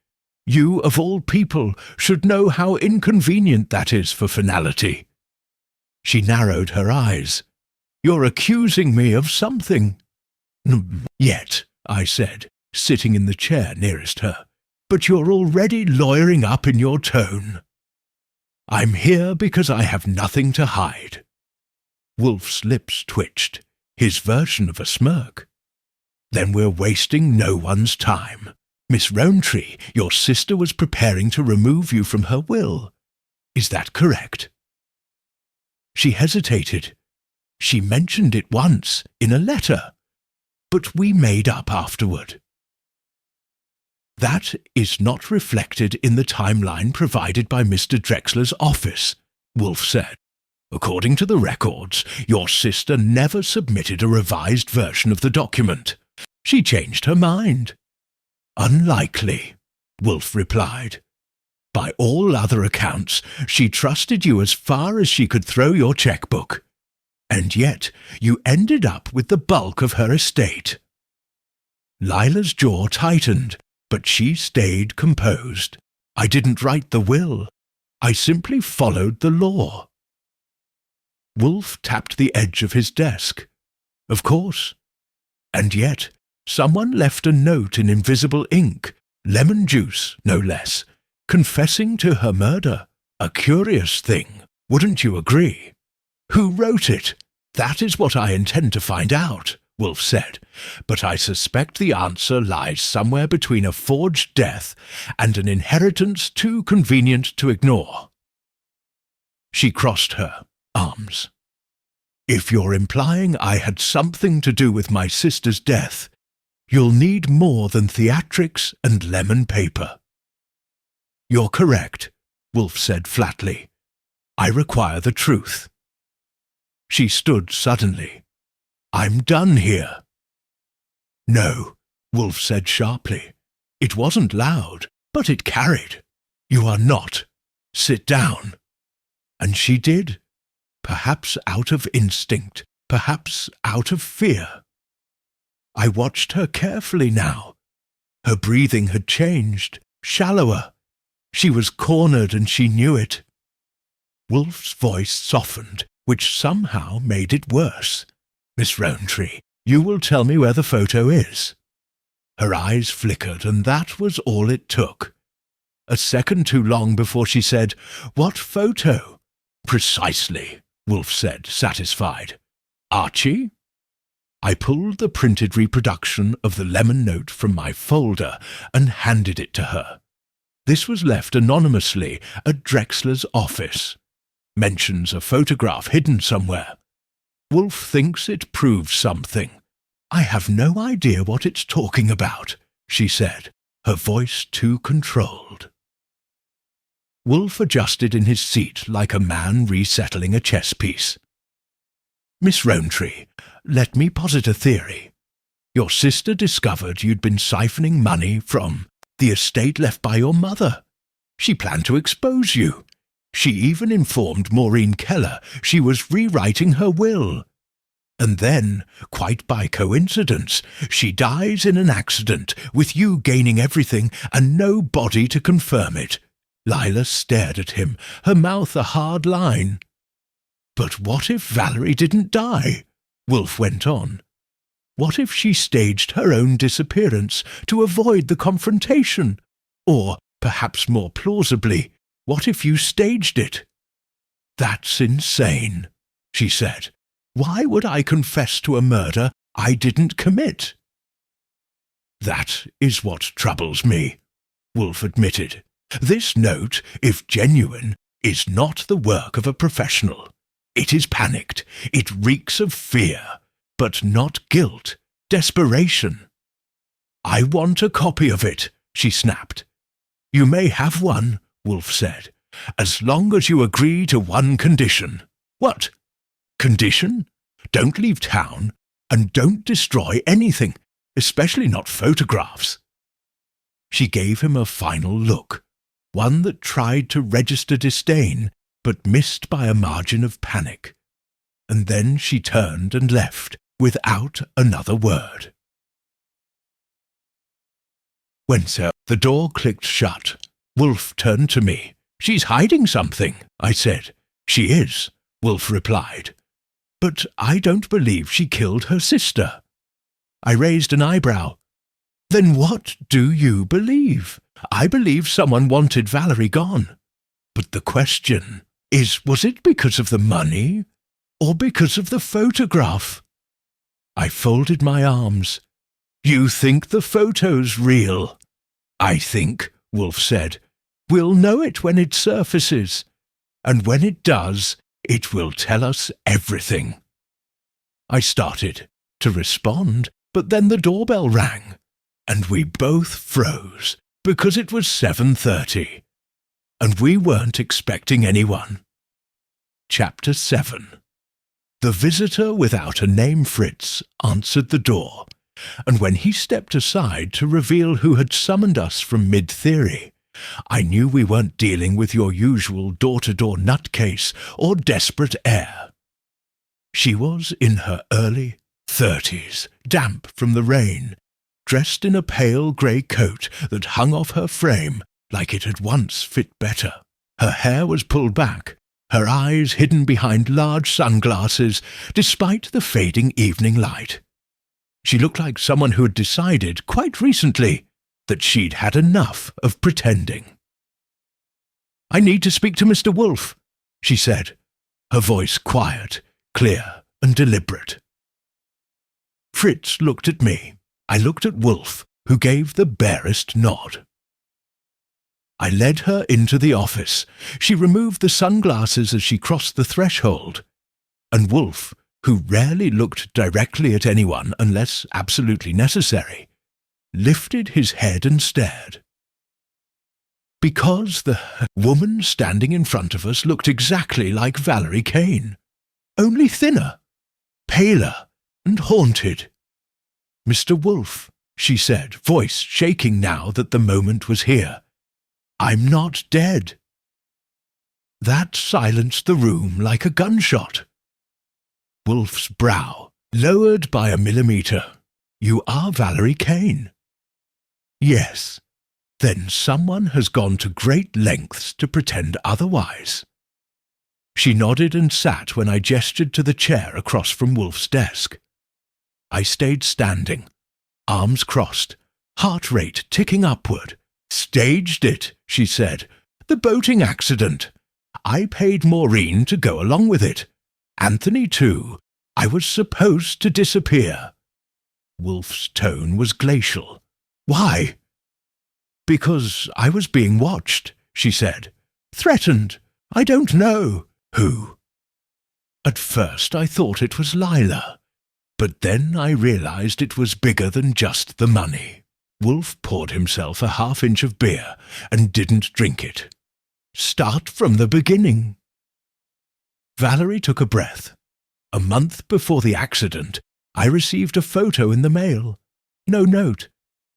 You, of all people, should know how inconvenient that is for finality." She narrowed her eyes. "You're accusing me of something." "Yet," I said, sitting in the chair nearest her. "But you're already lawyering up in your tone." "I'm here because I have nothing to hide." Wolfe's lips twitched, his version of a smirk. "Then we're wasting no one's time. Miss Rowntree, your sister was preparing to remove you from her will. Is that correct?" She hesitated. "She mentioned it once, in a letter. But we made up afterward." "That is not reflected in the timeline provided by Mr. Drexler's office," Wolfe said. "According to the records, your sister never submitted a revised version of the document. She changed her mind." "Unlikely," Wolfe replied. "By all other accounts, she trusted you as far as she could throw your checkbook. And yet you ended up with the bulk of her estate." Lila's jaw tightened, but she stayed composed. "I didn't write the will. I simply followed the law." Wolfe tapped the edge of his desk. "Of course. And yet someone left a note in invisible ink, lemon juice, no less, confessing to her murder. A curious thing, wouldn't you agree? Who wrote it? That is what I intend to find out," Wolfe said, "but I suspect the answer lies somewhere between a forged death and an inheritance too convenient to ignore." She crossed her arms. "If you're implying I had something to do with my sister's death, you'll need more than theatrics and lemon paper." "You're correct," Wolfe said flatly. "I require the truth." She stood suddenly. "I'm done here." "No," Wolfe said sharply. "It wasn't loud, but it carried. You are not. Sit down." And she did, perhaps out of instinct, perhaps out of fear. I watched her carefully now. Her breathing had changed, shallower. She was cornered and she knew it. Wolfe's voice softened, which somehow made it worse. "Miss Rowntree, you will tell me where the photo is." Her eyes flickered, and that was all it took. A second too long before she said, "What photo?" "Precisely," Wolfe said, satisfied. "Archie?" I pulled the printed reproduction of the lemon note from my folder and handed it to her. This was left anonymously at Drexler's office. Mentions a photograph hidden somewhere. Wolfe thinks it proves something. "I have no idea what it's talking about," she said, her voice too controlled. Wolfe adjusted in his seat like a man resettling a chess piece. "Miss Rowntree, let me posit a theory. Your sister discovered you'd been siphoning money from the estate left by your mother. She planned to expose you. She even informed Maureen Keller she was rewriting her will. And then, quite by coincidence, she dies in an accident, with you gaining everything and no body to confirm it." Lila stared at him, her mouth a hard line. "But what if Valerie didn't die? Wolfe went on. What if she staged her own disappearance to avoid the confrontation? Or, perhaps more plausibly, what if you staged it? That's insane, she said. Why would I confess to a murder I didn't commit? That is what troubles me, Wolfe admitted. This note, if genuine, is not the work of a professional. It is panicked. It reeks of fear, but not guilt, desperation. I want a copy of it, she snapped. You may have one, Wolfe said, as long as you agree to one condition. What? Condition? Don't leave town, and don't destroy anything, especially not photographs. She gave him a final look, one that tried to register disdain, but missed by a margin of panic. And then she turned and left, without another word. When the door clicked shut, Wolfe turned to me. She's hiding something, I said. She is, Wolfe replied. But I don't believe she killed her sister. I raised an eyebrow. Then what do you believe? I believe someone wanted Valerie gone. But the question is, was it because of the money or because of the photograph? I folded my arms. You think the photo's real? I think, Wolfe said, we'll know it when it surfaces. And when it does, it will tell us everything. I started to respond, but then the doorbell rang, and we both froze because it was 7:30, and we weren't expecting anyone. Chapter 7. The visitor without a name, Fritz, answered the door, and when he stepped aside to reveal who had summoned us from mid-theory, I knew we weren't dealing with your usual door-to-door nutcase or desperate air. She was in her early 30s, damp from the rain, dressed in a pale grey coat that hung off her frame like it had once fit better. Her hair was pulled back, her eyes hidden behind large sunglasses despite the fading evening light. She looked like someone who had decided, quite recently, that she'd had enough of pretending. I need to speak to Mr. Wolfe, she said, her voice quiet, clear and deliberate. Fritz looked at me. I looked at Wolfe, who gave the barest nod. I led her into the office. She removed the sunglasses as she crossed the threshold, and Wolfe, who rarely looked directly at anyone unless absolutely necessary, lifted his head and stared. Because the woman standing in front of us looked exactly like Valerie Kane, only thinner, paler, and haunted. Mr. Wolfe, she said, voice shaking now that the moment was here. I'm not dead. That silenced the room like a gunshot. Wolfe's brow lowered by a millimeter. You are Valerie Kane. Yes. Then someone has gone to great lengths to pretend otherwise. She nodded and sat when I gestured to the chair across from Wolfe's desk. I stayed standing, arms crossed, heart rate ticking upward. Staged it, she said. The boating accident. I paid Maureen to go along with it. Anthony too. I was supposed to disappear. Wolfe's tone was glacial. Why? Because I was being watched, she said. Threatened. I don't know. Who? At first I thought it was Lila, but then I realized it was bigger than just the money. Wolfe poured himself a half-inch of beer and didn't drink it. Start from the beginning. Valerie took a breath. A month before the accident, I received a photo in the mail. No note,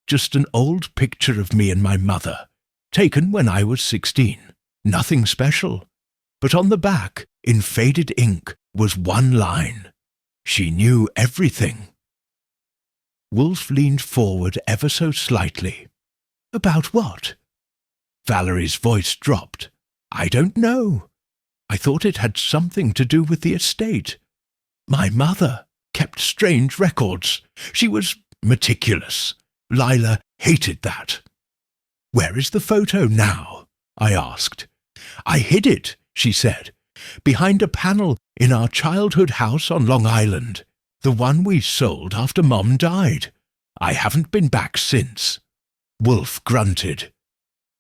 just an old picture of me and my mother, taken when I was 16. Nothing special. But on the back, in faded ink, was one line. She knew everything. Wolfe leaned forward ever so slightly. About what? Valerie's voice dropped. I don't know. I thought it had something to do with the estate. My mother. kept strange records. She was meticulous. Lila hated that. "Where is the photo now?" I asked. "I hid it," she said, "behind a panel in our childhood house on Long Island, the one we sold after Mom died. I haven't been back since." Wolfe grunted.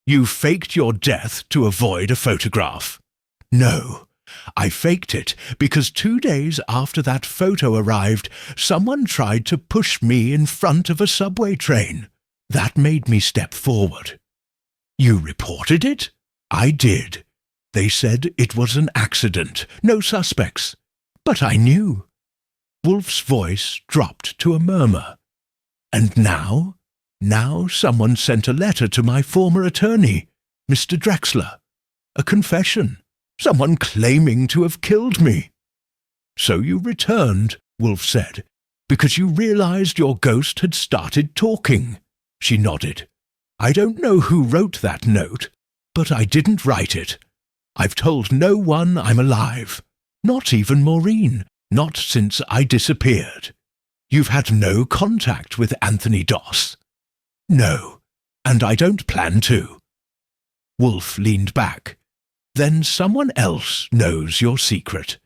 "You faked your death to avoid a photograph." "No, I faked it because 2 days after that photo arrived, someone tried to push me in front of a subway train. That made me step forward." "You reported it?" "I did. They said it was an accident, no suspects. But I knew." Wolfe's voice dropped to a murmur. "And now? Now someone sent a letter to my former attorney, Mr. Drexler. A confession. Someone claiming to have killed me." "So you returned," Wolfe said, "because you realized your ghost had started talking." She nodded. "I don't know who wrote that note, but I didn't write it. I've told no one I'm alive. Not even Maureen. Not since I disappeared." "You've had no contact with Anthony Doss?" "No, and I don't plan to." Wolfe leaned back. "Then someone else knows your secret,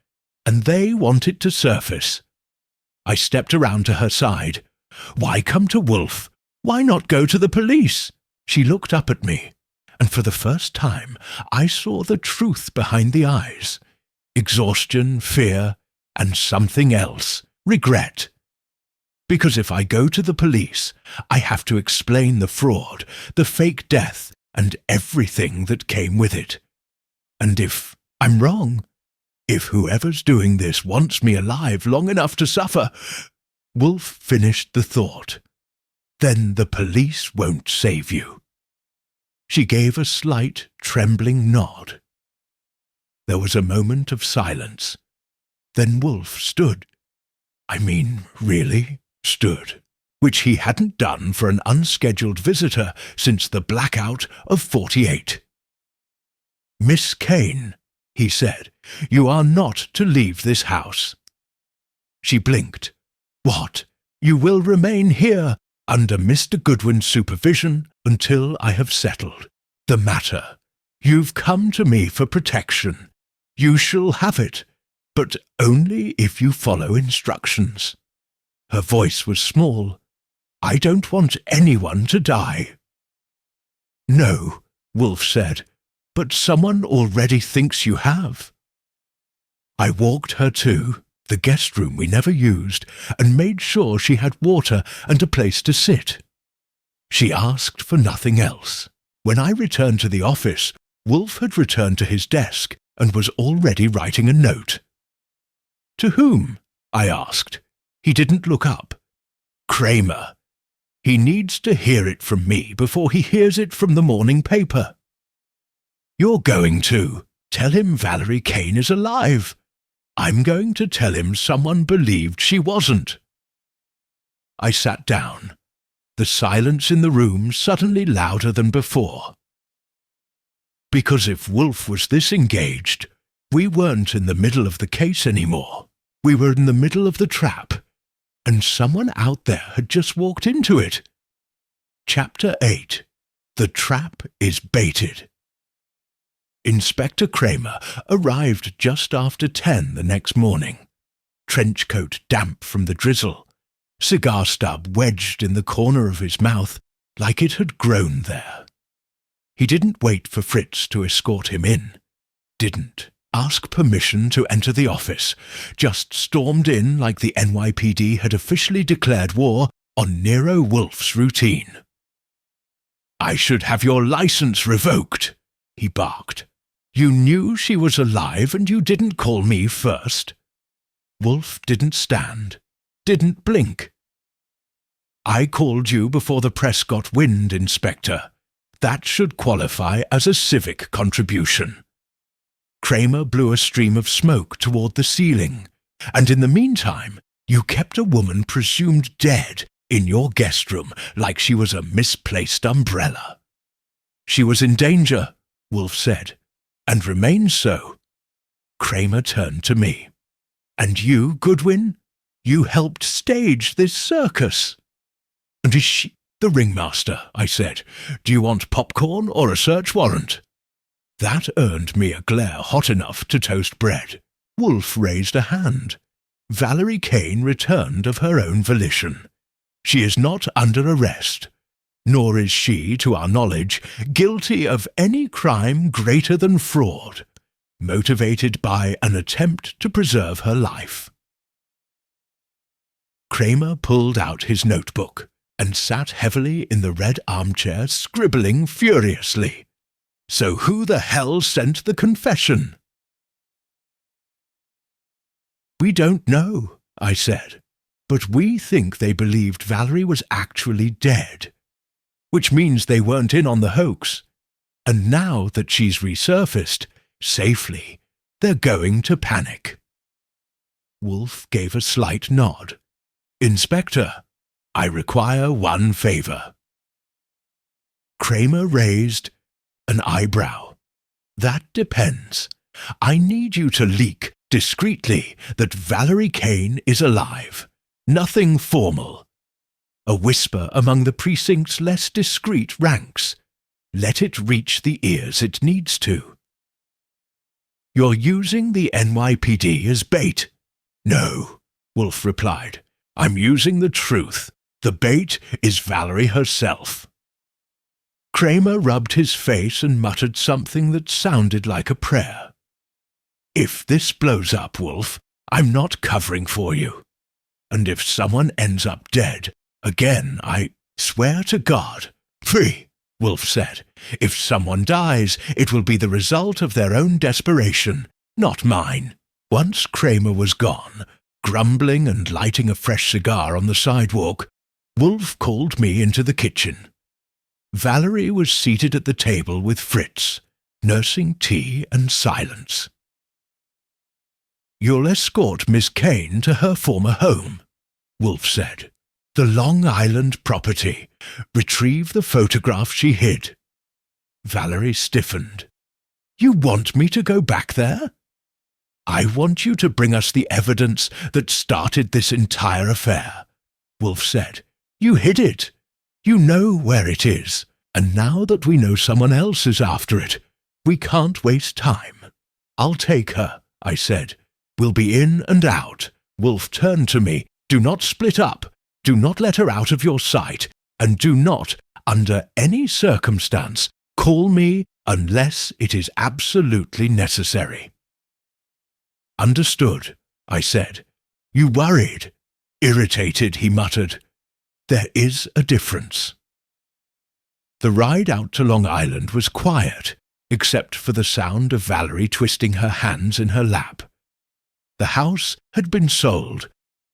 and they want it to surface." I stepped around to her side. "Why come to Wolfe? Why not go to the police?" She looked up at me, and for the first time I saw the truth behind the eyes. Exhaustion, fear, and something else, regret. "Because if I go to the police, I have to explain the fraud, the fake death, and everything that came with it. And if I'm wrong, if whoever's doing this wants me alive long enough to suffer—" Wolfe finished the thought. "Then the police won't save you." She gave a slight, trembling nod. There was a moment of silence. Then Wolfe stood. I mean, really stood, which he hadn't done for an unscheduled visitor since the blackout of '48. "Miss Kane," he said, "you are not to leave this house." She blinked. "What? You will remain here under Mr. Goodwin's supervision until I have settled the matter. You've come to me for protection. You shall have it, but only if you follow instructions." Her voice was small. "I don't want anyone to die." "No," Wolfe said, "but someone already thinks you have." I walked her to the guest room we never used and made sure she had water and a place to sit. She asked for nothing else. When I returned to the office, Wolfe had returned to his desk and was already writing a note. "To whom?" I asked. He didn't look up. "Kramer. He needs to hear it from me before he hears it from the morning paper." "You're going to tell him Valerie Kane is alive." "I'm going to tell him someone believed she wasn't." I sat down, the silence in the room suddenly louder than before. Because if Wolfe was this engaged, we weren't in the middle of the case anymore. We were in the middle of the trap, and someone out there had just walked into it. Chapter 8. The Trap is Baited. Inspector Kramer arrived just after 10 the next morning. Trench coat damp from the drizzle, cigar stub wedged in the corner of his mouth like it had grown there. He didn't wait for Fritz to escort him in. Didn't ask permission to enter the office. Just stormed in like the NYPD had officially declared war on Nero Wolfe's routine. "I should have your license revoked," he barked. "You knew she was alive and you didn't call me first." Wolfe didn't stand, didn't blink. "I called you before the press got wind, Inspector. That should qualify as a civic contribution." Kramer blew a stream of smoke toward the ceiling, and in the meantime you kept a woman presumed dead in your guest room like she was a misplaced umbrella. "She was in danger," Wolfe said, "and remains so." Kramer turned to me. "And you, Goodwin? You helped stage this circus." "And is she the ringmaster?" I said. "Do you want popcorn or a search warrant?" That earned me a glare hot enough to toast bread. Wolfe raised a hand. Valerie Kane returned of her own volition. She is not under arrest, nor is she, to our knowledge, guilty of any crime greater than fraud, motivated by an attempt to preserve her life. Kramer pulled out his notebook and sat heavily in the red armchair, scribbling furiously. "So who the hell sent the confession?" "We don't know," I said, "but we think they believed Valerie was actually dead, which means they weren't in on the hoax. And now that she's resurfaced, safely, they're going to panic." Wolfe gave a slight nod. "Inspector, I require one favor." Kramer raised an eyebrow. "That depends. I need you to leak discreetly that Valerie Kane is alive. Nothing formal. A whisper among the precinct's less discreet ranks. Let it reach the ears it needs to." "You're using the NYPD as bait." "No," Wolfe replied. "I'm using the truth. The bait is Valerie herself." Kramer rubbed his face and muttered something that sounded like a prayer. "If this blows up, Wolfe, I'm not covering for you. And if someone ends up dead, again, I swear to God." "Free," Wolfe said. "If someone dies, it will be the result of their own desperation, not mine." Once Kramer was gone, grumbling and lighting a fresh cigar on the sidewalk, Wolfe called me into the kitchen. Valerie was seated at the table with Fritz, nursing tea and silence. "You'll escort Miss Kane to her former home," Wolfe said. "The Long Island property. Retrieve the photograph she hid." Valerie stiffened. "You want me to go back there?" "I want you to bring us the evidence that started this entire affair," Wolfe said. "You hid it. You know where it is. And now that we know someone else is after it, we can't waste time." "I'll take her," I said. "We'll be in and out." Wolfe turned to me. "Do not split up. Do not let her out of your sight. And do not, under any circumstance, call me unless it is absolutely necessary." "Understood," I said. "You worried?" "Irritated," he muttered. "There is a difference." The ride out to Long Island was quiet, except for the sound of Valerie twisting her hands in her lap. The house had been sold,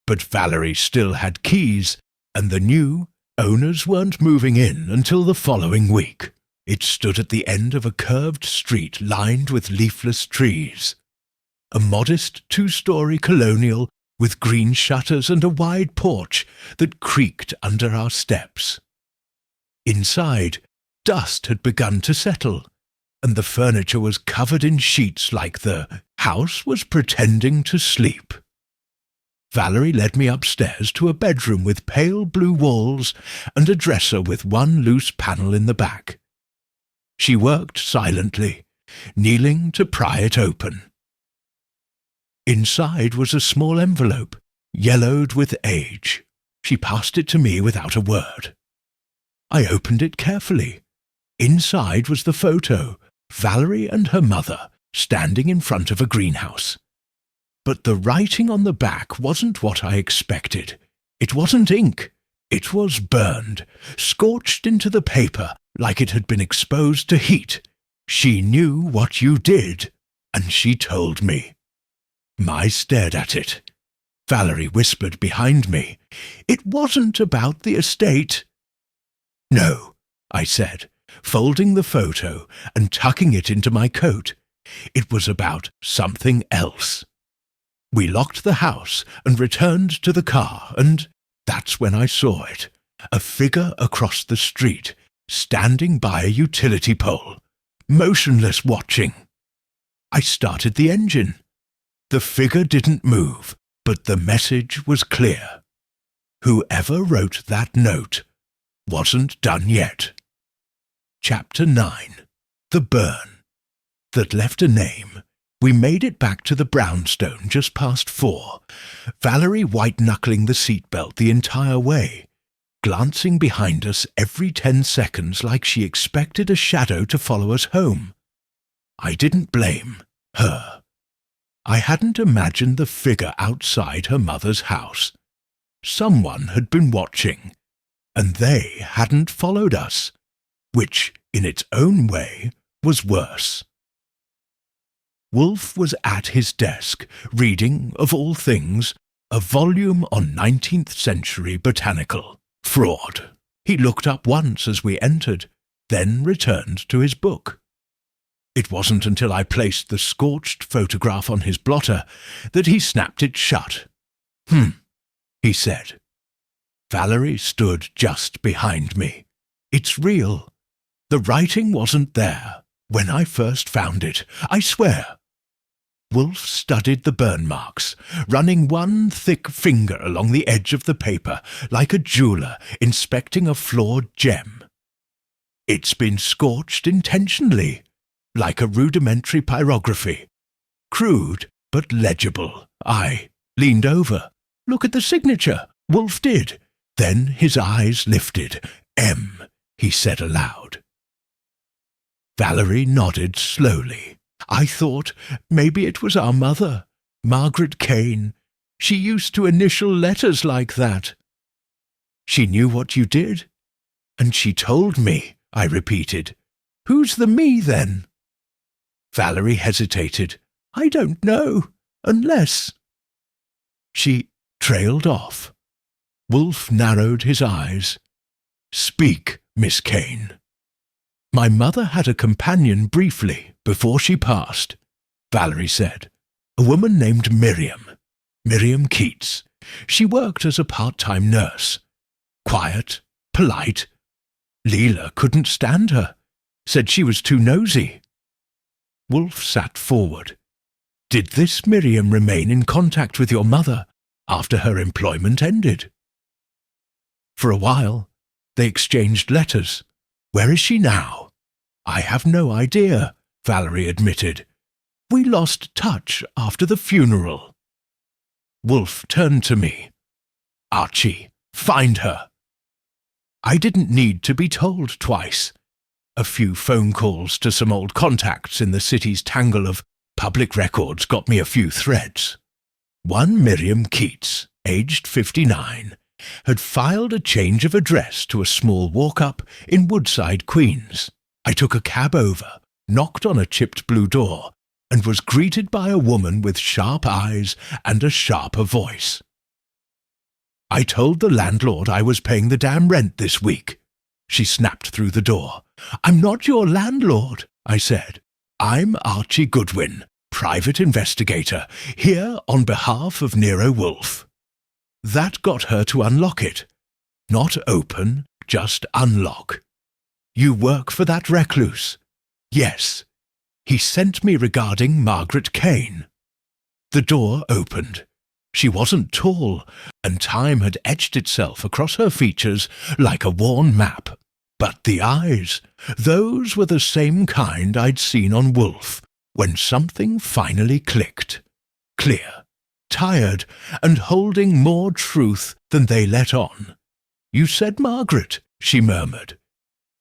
but Valerie still had keys, and the new owners weren't moving in until the following week. It stood at the end of a curved street lined with leafless trees. A modest two-story colonial with green shutters and a wide porch that creaked under our steps. Inside, dust had begun to settle, and the furniture was covered in sheets like the house was pretending to sleep. Valerie led me upstairs to a bedroom with pale blue walls and a dresser with one loose panel in the back. She worked silently, kneeling to pry it open. Inside was a small envelope, yellowed with age. She passed it to me without a word. I opened it carefully. Inside was the photo, Valerie and her mother, standing in front of a greenhouse. But the writing on the back wasn't what I expected. It wasn't ink. It was burned, scorched into the paper like it had been exposed to heat. "She knew what you did, and she told me." I stared at it. Valerie whispered behind me, "It wasn't about the estate." "No," I said, folding the photo and tucking it into my coat. "It was about something else." We locked the house and returned to the car, and that's when I saw it. A figure across the street, standing by a utility pole, motionless watching. I started the engine. The figure didn't move, But the message was clear. Whoever wrote that note wasn't done yet. Chapter 9. The Burn. That left a name. We made it back to the brownstone just past 4, Valerie white-knuckling the seatbelt the entire way, glancing behind us every 10 seconds like she expected a shadow to follow us home. I didn't blame her. I hadn't imagined the figure outside her mother's house. Someone had been watching, and they hadn't followed us, which, in its own way, was worse. Wolfe was at his desk, reading, of all things, a volume on 19th century botanical fraud. He looked up once as we entered, then returned to his book. It wasn't until I placed the scorched photograph on his blotter that he snapped it shut. He said. Valerie stood just behind me. It's real. The writing wasn't there when I first found it, I swear. Wolfe studied the burn marks, running one thick finger along the edge of the paper like a jeweller inspecting a flawed gem. It's been scorched intentionally, like a rudimentary pyrography. Crude, but legible. I leaned over. Look at the signature. Wolfe did. Then his eyes lifted. M, he said aloud. Valerie nodded slowly. I thought maybe it was our mother, Margaret Kane. She used to initial letters like that. She knew what you did? And she told me, I repeated. Who's the me, then? Valerie hesitated. I don't know, unless... She trailed off. Wolfe narrowed his eyes. Speak, Miss Kane. My mother had a companion briefly before she passed, Valerie said. A woman named Miriam Keats. She worked as a part-time nurse. Quiet, polite. Leela couldn't stand her. Said she was too nosy. Wolfe sat forward. Did this Miriam remain in contact with your mother after her employment ended? For a while, they exchanged letters. Where is she now? I have no idea, Valerie admitted. We lost touch after the funeral. Wolfe turned to me. Archie, find her. I didn't need to be told twice. A few phone calls to some old contacts in the city's tangle of public records got me a few threads. One Miriam Keats, aged 59, had filed a change of address to a small walk-up in Woodside, Queens. I took a cab over, knocked on a chipped blue door, and was greeted by a woman with sharp eyes and a sharper voice. I told the landlord I was paying the damn rent this week. She snapped through the door. I'm not your landlord, I said. I'm Archie Goodwin, private investigator, here on behalf of Nero Wolfe. That got her to unlock it. Not open, just unlock. You work for that recluse? Yes. He sent me regarding Margaret Kane. The door opened. She wasn't tall, and time had etched itself across her features like a worn map. But the eyes, those were the same kind I'd seen on Wolfe when something finally clicked. Clear, tired, and holding more truth than they let on. You said Margaret, she murmured.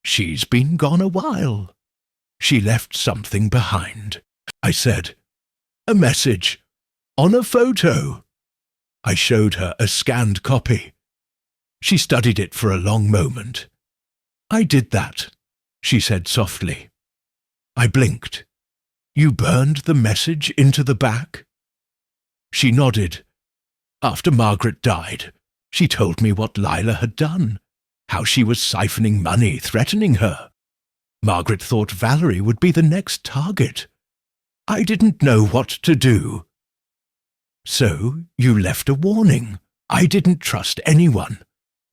She's been gone a while. She left something behind. I said, a message. On a photo. I showed her a scanned copy. She studied it for a long moment. I did that, she said softly. I blinked. You burned the message into the back? She nodded. After Margaret died, she told me what Lila had done, how she was siphoning money, threatening her. Margaret thought Valerie would be the next target. I didn't know what to do. So you left a warning. I didn't trust anyone.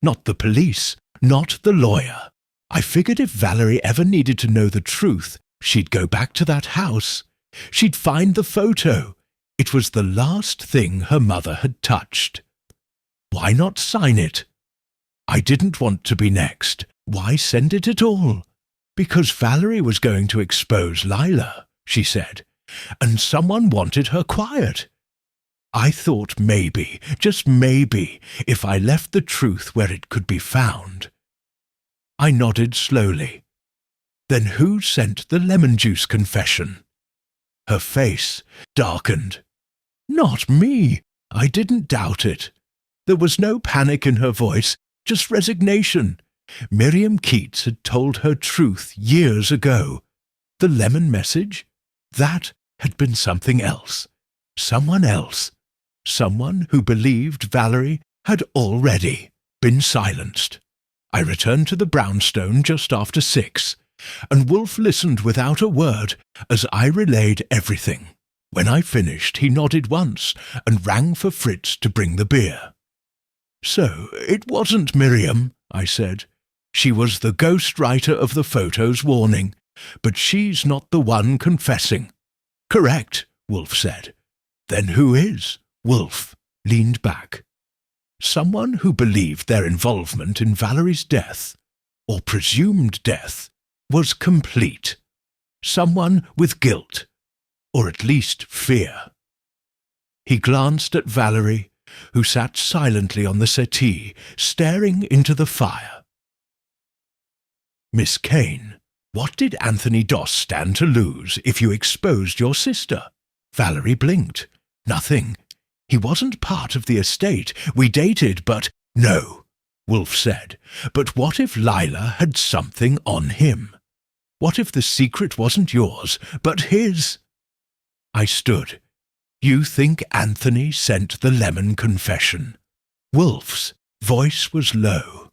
Not the police, not the lawyer. I figured if Valerie ever needed to know the truth, she'd go back to that house. She'd find the photo. It was the last thing her mother had touched. Why not sign it? I didn't want to be next. Why send it at all? Because Valerie was going to expose Lila, she said, and someone wanted her quiet. I thought maybe, just maybe, if I left the truth where it could be found. I nodded slowly. Then who sent the lemon juice confession? Her face darkened. Not me. I didn't doubt it. There was no panic in her voice, just resignation. Miriam Keats had told her truth years ago. The lemon message? That had been something else. Someone else. Someone who believed Valerie had already been silenced. I returned to the brownstone just after 6, and Wolfe listened without a word as I relayed everything. When I finished, he nodded once and rang for Fritz to bring the beer. So it wasn't Miriam, I said. She was the ghostwriter of the photo's warning, but she's not the one confessing. Correct, Wolfe said. Then who is? Wolfe leaned back. Someone who believed their involvement in Valerie's death, or presumed death, was complete. Someone with guilt, or at least fear. He glanced at Valerie, who sat silently on the settee, staring into the fire. Miss Kane, what did Anthony Doss stand to lose if you exposed your sister? Valerie blinked. Nothing. He wasn't part of the estate. We dated, but— No, Wolfe said. But what if Lila had something on him? What if the secret wasn't yours, but his? I stood. You think Anthony sent the lemon confession? Wolfe's voice was low.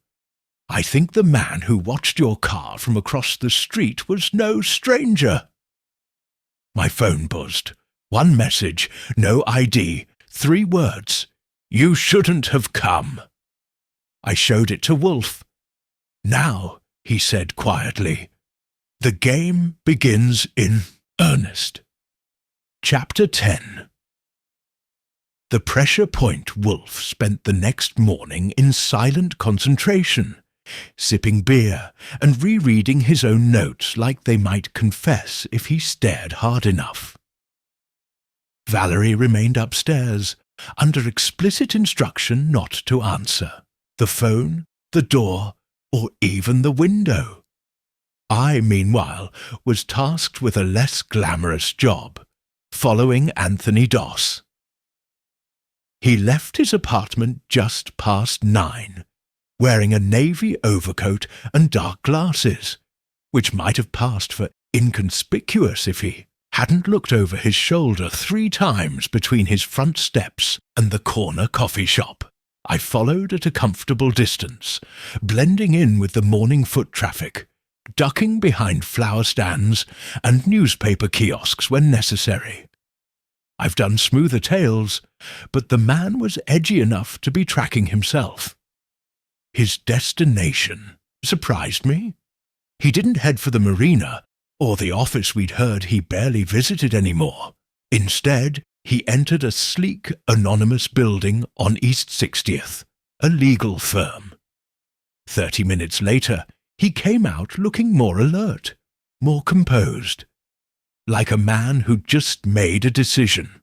I think the man who watched your car from across the street was no stranger. My phone buzzed. One message, no ID, 3 words. You shouldn't have come. I showed it to Wolfe. Now, he said quietly, the game begins in earnest. Chapter 10. The pressure point Wolfe spent the next morning in silent concentration, sipping beer and rereading his own notes like they might confess if he stared hard enough. Valerie remained upstairs, under explicit instruction not to answer the phone, the door, or even the window. I, meanwhile, was tasked with a less glamorous job, following Anthony Doss. He left his apartment just past 9, wearing a navy overcoat and dark glasses, which might have passed for inconspicuous if he hadn't looked over his shoulder 3 times between his front steps and the corner coffee shop. I followed at a comfortable distance, blending in with the morning foot traffic, ducking behind flower stands and newspaper kiosks when necessary. I've done smoother tales, but the man was edgy enough to be tracking himself. His destination surprised me. He didn't head for the marina, or the office we'd heard he barely visited anymore. Instead, he entered a sleek, anonymous building on East 60th, a legal firm. 30 minutes later, he came out looking more alert, more composed, like a man who'd just made a decision.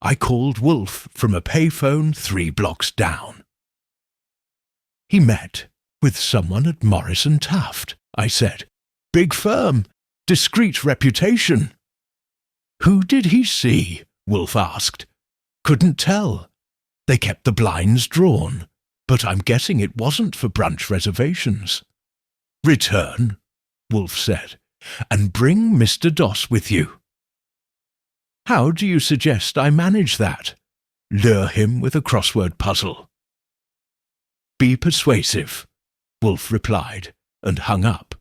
I called Wolfe from a payphone 3 blocks down. He met with someone at Morris & Taft, I said. Big firm, discreet reputation. Who did he see? Wolfe asked. Couldn't tell. They kept the blinds drawn, but I'm guessing it wasn't for brunch reservations. Return, Wolfe said, and bring Mr. Doss with you. How do you suggest I manage that? Lure him with a crossword puzzle. Be persuasive, Wolfe replied, and hung up.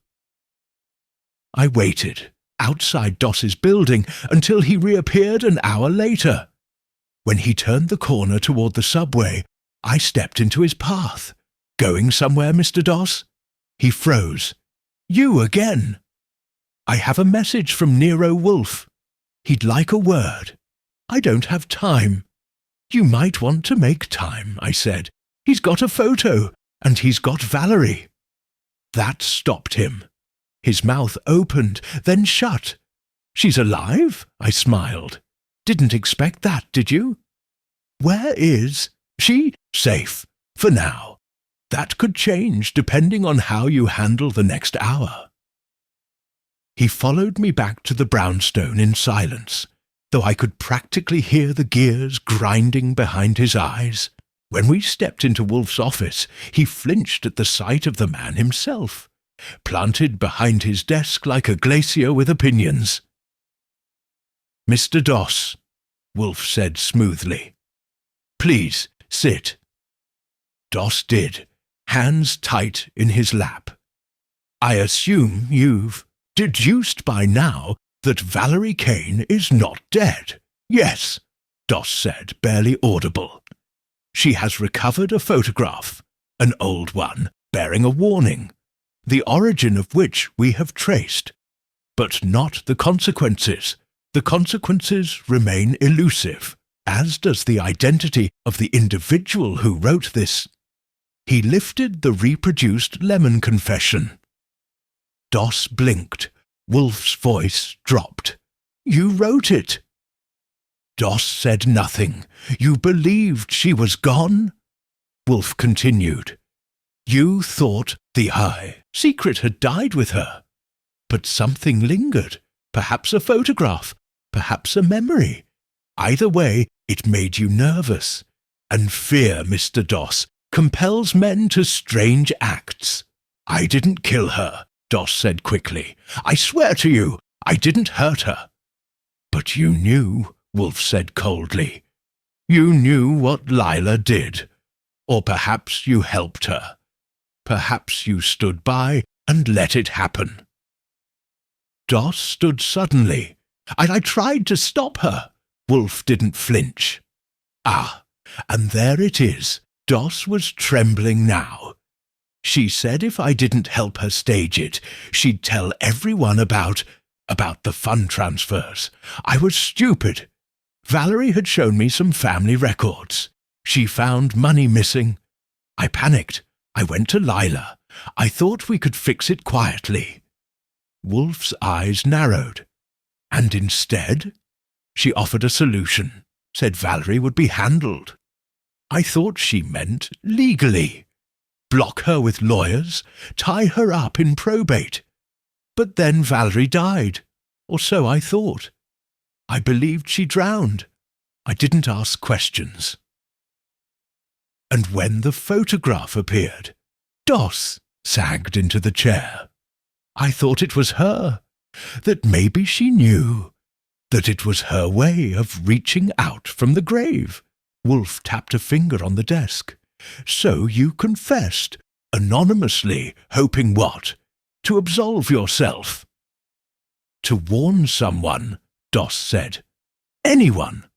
I waited outside Doss's building until he reappeared an hour later. When he turned the corner toward the subway, I stepped into his path. Going somewhere, Mr. Doss? He froze. You again? I have a message from Nero Wolfe. He'd like a word. I don't have time." "You might want to make time," I said. "He's got a photo, and he's got Valerie." That stopped him. His mouth opened, then shut. "She's alive?" I smiled. "Didn't expect that, did you?" "Where is she?" "Safe, for now. That could change depending on how you handle the next hour." He followed me back to the brownstone in silence, though I could practically hear the gears grinding behind his eyes. When we stepped into Wolfe's office, he flinched at the sight of the man himself, planted behind his desk like a glacier with opinions. "Mr. Doss," Wolfe said smoothly. "Please, sit." Doss did, hands tight in his lap. "I assume you've deduced by now that Valerie Kane is not dead." "Yes," Doss said, barely audible. "She has recovered a photograph, an old one, bearing a warning, the origin of which we have traced, but not the consequences. The consequences remain elusive, as does the identity of the individual who wrote this." He lifted the reproduced lemon confession. Doss blinked. Wolfe's voice dropped. "You wrote it." Doss said nothing. "You believed she was gone?" Wolfe continued. "You thought the high secret had died with her. But something lingered, perhaps a photograph, perhaps a memory. Either way, it made you nervous. And fear, Mr. Doss, compels men to strange acts." "I didn't kill her," Doss said quickly. "I swear to you, I didn't hurt her." "But you knew," Wolfe said coldly. "You knew what Lila did. Or perhaps you helped her. Perhaps you stood by and let it happen." Doss stood suddenly. I tried to stop her." Wolfe didn't flinch. "Ah, and there it is." Doss was trembling now. "She said if I didn't help her stage it, she'd tell everyone about the fund transfers. I was stupid. Valerie had shown me some family records. She found money missing. I panicked. I went to Lila. I thought we could fix it quietly." Wolfe's eyes narrowed. "And instead?" "She offered a solution, said Valerie would be handled. I thought she meant legally. Block her with lawyers, tie her up in probate. But then Valerie died, or so I thought. I believed she drowned. I didn't ask questions." And when the photograph appeared, Doss sagged into the chair. "I thought it was her, that maybe she knew, that it was her way of reaching out from the grave." Wolfe tapped a finger on the desk. "So you confessed, anonymously, hoping what? To absolve yourself." "To warn someone," Doss said. "Anyone.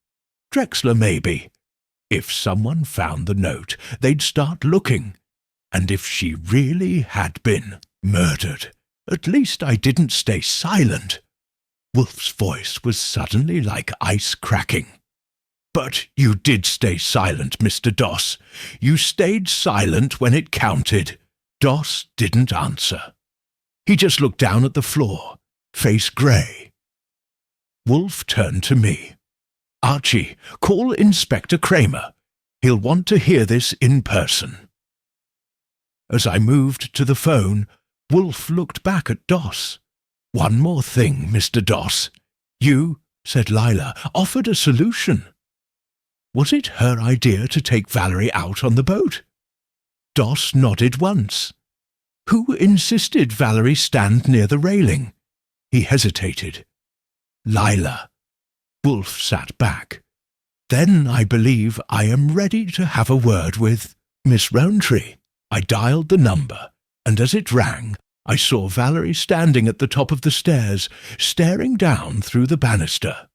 Drexler, maybe. If someone found the note, they'd start looking. And if she really had been murdered, at least I didn't stay silent." Wolfe's voice was suddenly like ice cracking. "But you did stay silent, Mr. Doss. You stayed silent when it counted." Doss didn't answer. He just looked down at the floor, face grey. Wolfe turned to me. "Archie, call Inspector Kramer. He'll want to hear this in person." As I moved to the phone, Wolfe looked back at Doss. "One more thing, Mr. Doss. You," said Lila, "offered a solution. Was it her idea to take Valerie out on the boat?" Doss nodded once. "Who insisted Valerie stand near the railing?" He hesitated. "Lila." Wolfe sat back. "Then I believe I am ready to have a word with Miss Rowntree." I dialed the number, and as it rang, I saw Valerie standing at the top of the stairs, staring down through the banister.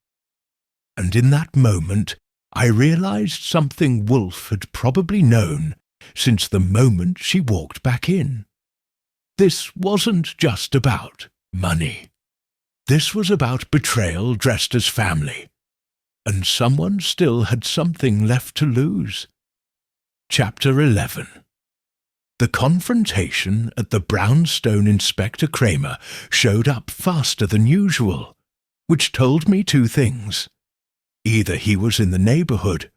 And in that moment, I realized something Wolfe had probably known since the moment she walked back in. This wasn't just about money. This was about betrayal dressed as family. and someone still had something left to lose. Chapter 11. The confrontation at the brownstone Inspector Kramer showed up faster than usual, which told me two things. Either he was in the neighbourhood,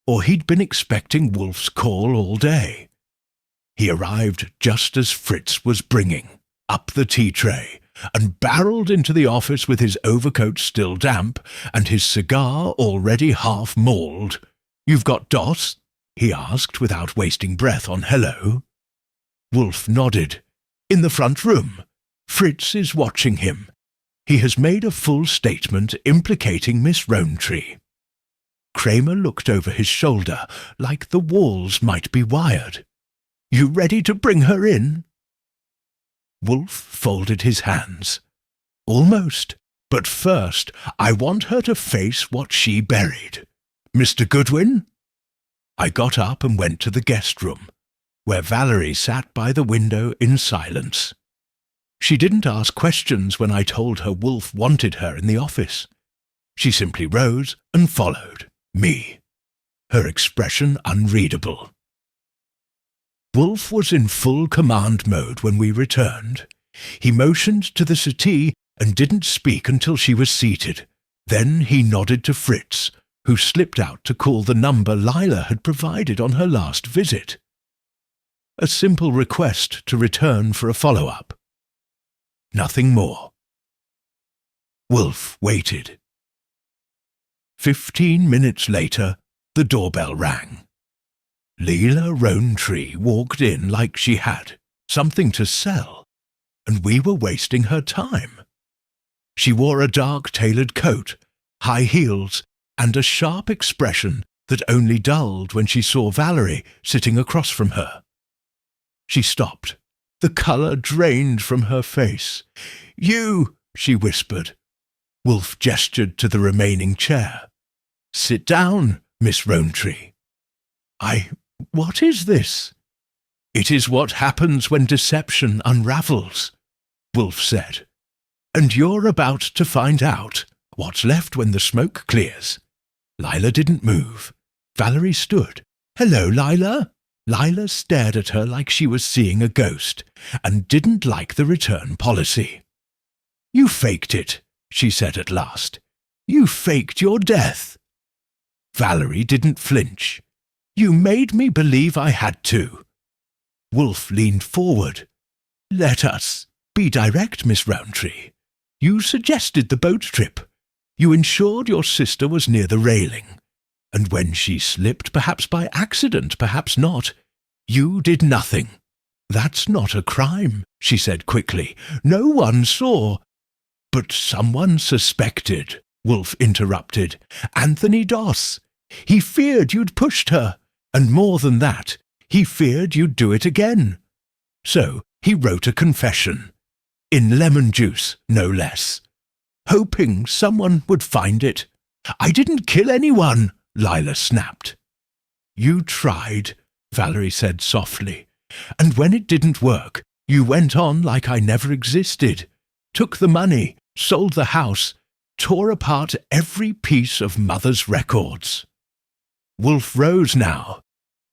or he'd been expecting Wolfe's call all day. He arrived just as Fritz was bringing up the tea tray, and barreled into the office with his overcoat still damp and his cigar already half mauled. "You've got Doss?" he asked without wasting breath on hello. Wolfe nodded. "In the front room. Fritz is watching him. He has made a full statement implicating Miss Rowntree." Kramer looked over his shoulder, like the walls might be wired. "You ready to bring her in?" Wolfe folded his hands. "Almost. But first, I want her to face what she buried. Mr. Goodwin?" I got up and went to the guest room, where Valerie sat by the window in silence. She didn't ask questions when I told her Wolfe wanted her in the office. She simply rose and followed me, her expression unreadable. Wolfe was in full command mode when we returned. He motioned to the settee and didn't speak until she was seated. Then he nodded to Fritz, who slipped out to call the number Lila had provided on her last visit. A simple request to return for a follow-up. Nothing more. Wolfe waited. 15 minutes later, the doorbell rang. Leila Rowntree walked in like she had something to sell, and we were wasting her time. She wore a dark tailored coat, high heels, and a sharp expression that only dulled when she saw Valerie sitting across from her. She stopped. The colour drained from her face. "You," she whispered. Wolfe gestured to the remaining chair. "Sit down, Miss Rowntree." What is this?" "It is what happens when deception unravels," Wolfe said. "And you're about to find out what's left when the smoke clears." Lila didn't move. Valerie stood. "Hello, Lila." Lila stared at her like she was seeing a ghost, and didn't like the return policy. "You faked it," she said at last. "You faked your death." Valerie didn't flinch. "You made me believe I had to." Wolfe leaned forward. "Let us be direct, Miss Rowntree. You suggested the boat trip. You ensured your sister was near the railing. And when she slipped, perhaps by accident, perhaps not, you did nothing." "That's not a crime," she said quickly. "No one saw." "But someone suspected," Wolfe interrupted. "Anthony Doss. He feared you'd pushed her. And more than that, he feared you'd do it again. So he wrote a confession. In lemon juice, no less. Hoping someone would find it. I didn't kill anyone, Lila snapped. You tried, Valerie said softly. And when it didn't work, you went on like I never existed. Took the money, sold the house, tore apart every piece of Mother's records. Wolfe rose now,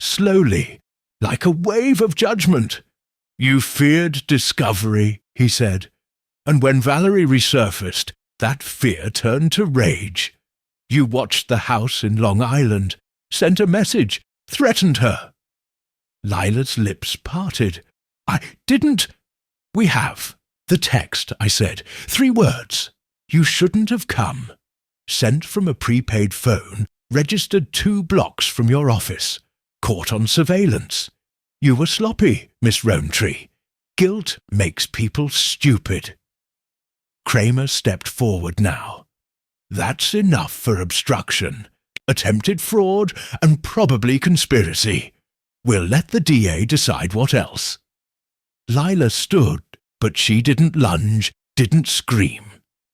slowly, like a wave of judgment. You feared discovery, he said, and when Valerie resurfaced, that fear turned to rage. You watched the house in Long Island, sent a message, threatened her. Lila's lips parted. I didn't. We have. The text, I said. 3 words. You shouldn't have come. Sent from a prepaid phone, registered 2 blocks from your office. Caught on surveillance. You were sloppy, Miss Rowntree. Guilt makes people stupid. Kramer stepped forward now. That's enough for obstruction, attempted fraud, and probably conspiracy. We'll let the DA decide what else. Lila stood, but she didn't lunge, didn't scream.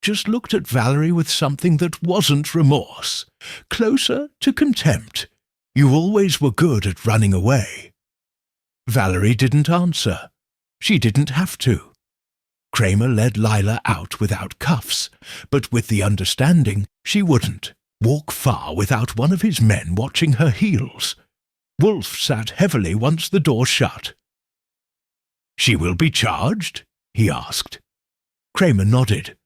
Just looked at Valerie with something that wasn't remorse. Closer to contempt. You always were good at running away. Valerie didn't answer. She didn't have to. Kramer led Lila out without cuffs, but with the understanding she wouldn't. walk far without one of his men watching her heels. Wolfe sat heavily once the door shut. "She will be charged?" he asked. Kramer nodded.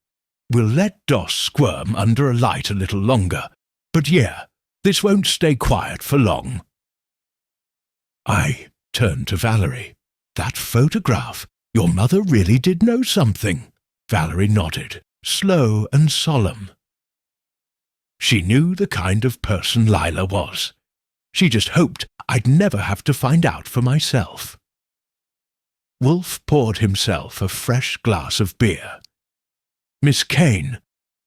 "We'll let Doss squirm under a light a little longer, but yeah, this won't stay quiet for long." I turned to Valerie. "That photograph, your mother really did know something." Valerie nodded, slow and solemn. She knew the kind of person Lila was. She just hoped I'd never have to find out for myself. Wolfe poured himself a fresh glass of beer. "Miss Kane,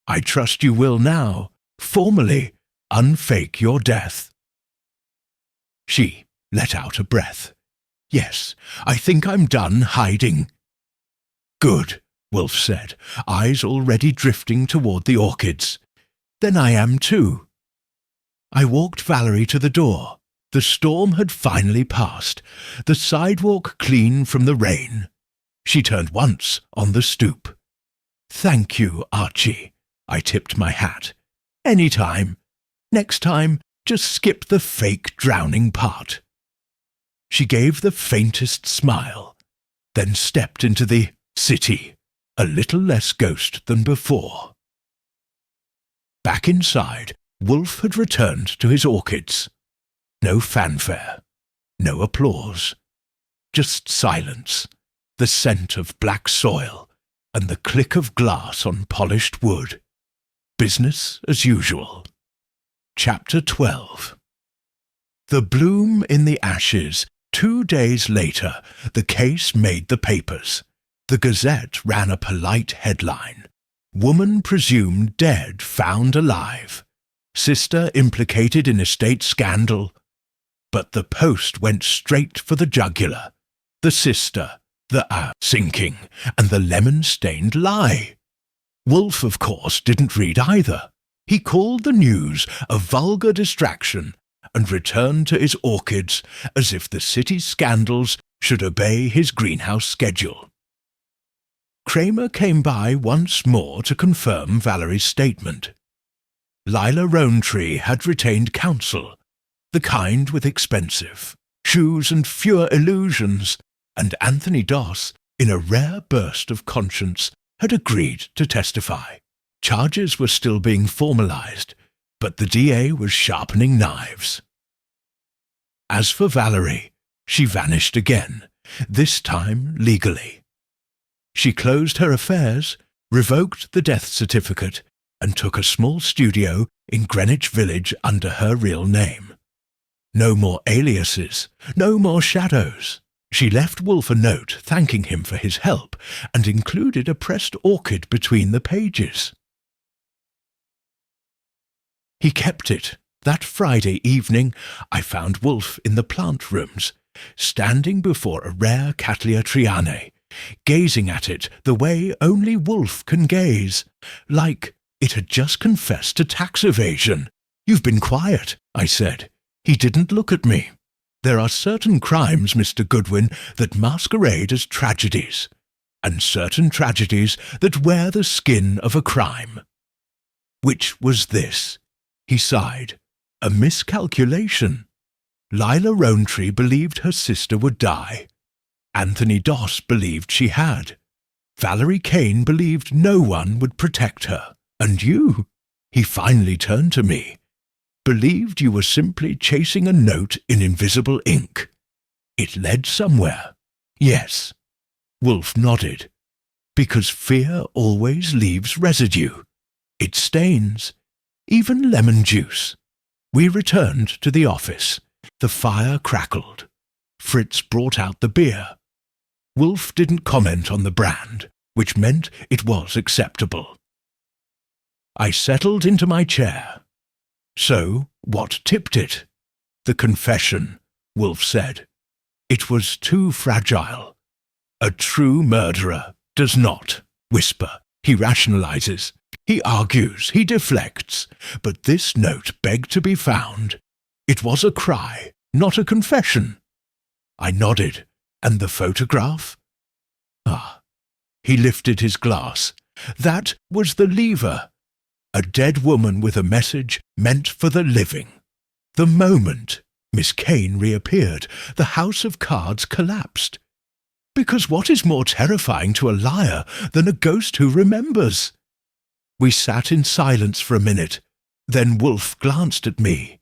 I trust you will now, formally, unfake your death." She let out a breath. "Yes, I think I'm done hiding." "Good," Wolfe said, eyes already drifting toward the orchids. "Then I am too." I walked Valerie to the door. The storm had finally passed, the sidewalk clean from the rain. She turned once on the stoop. "Thank you, Archie." I tipped my hat. "Any time. Next time, just skip the fake drowning part." She gave the faintest smile, then stepped into the city, a little less ghost than before. Back inside, Wolfe had returned to his orchids. No fanfare, no applause, just silence, the scent of black soil, and the click of glass on polished wood. Business as usual. Chapter 12. The bloom in the ashes. 2 days later, the case made the papers. The Gazette ran a polite headline. "Woman presumed dead found alive. Sister implicated in estate scandal." But the Post went straight for the jugular. The sister, the sinking, and the lemon-stained lie. Wolfe, of course, didn't read either. He called the news a vulgar distraction and returned to his orchids as if the city's scandals should obey his greenhouse schedule. Kramer came by once more to confirm Valerie's statement. Lila Rowntree had retained counsel, the kind with expensive shoes and fewer illusions, and Anthony Doss, in a rare burst of conscience, had agreed to testify. Charges were still being formalized, but the DA was sharpening knives. As for Valerie, she vanished again, this time legally. She closed her affairs, revoked the death certificate, and took a small studio in Greenwich Village under her real name. No more aliases, no more shadows. She left Wolfe a note thanking him for his help and included a pressed orchid between the pages. He kept it. That Friday evening, I found Wolfe in the plant rooms, standing before a rare Cattleya trianae, gazing at it the way only Wolfe can gaze, like it had just confessed to tax evasion. "You've been quiet," I said. He didn't look at me. "There are certain crimes, Mr. Goodwin, that masquerade as tragedies, and certain tragedies that wear the skin of a crime." Which was this? He sighed. A miscalculation. Lila Rowntree believed her sister would die. Anthony Doss believed she had. Valerie Kane believed no one would protect her. And you, he finally turned to me, believed you were simply chasing a note in invisible ink. It led somewhere. Yes. Wolfe nodded. Because fear always leaves residue. It stains. Even lemon juice. We returned to the office. The fire crackled. Fritz brought out the beer. Wolfe didn't comment on the brand, which meant it was acceptable. I settled into my chair. So, what tipped it? The confession, Wolfe said. It was too fragile. A true murderer does not whisper. He rationalizes. He argues. He deflects. But this note begged to be found. It was a cry, not a confession. I nodded. And the photograph? Ah. He lifted his glass. That was the lever. A dead woman with a message meant for the living. The moment Miss Kane reappeared, the house of cards collapsed. Because what is more terrifying to a liar than a ghost who remembers? We sat in silence for a minute. Then Wolfe glanced at me.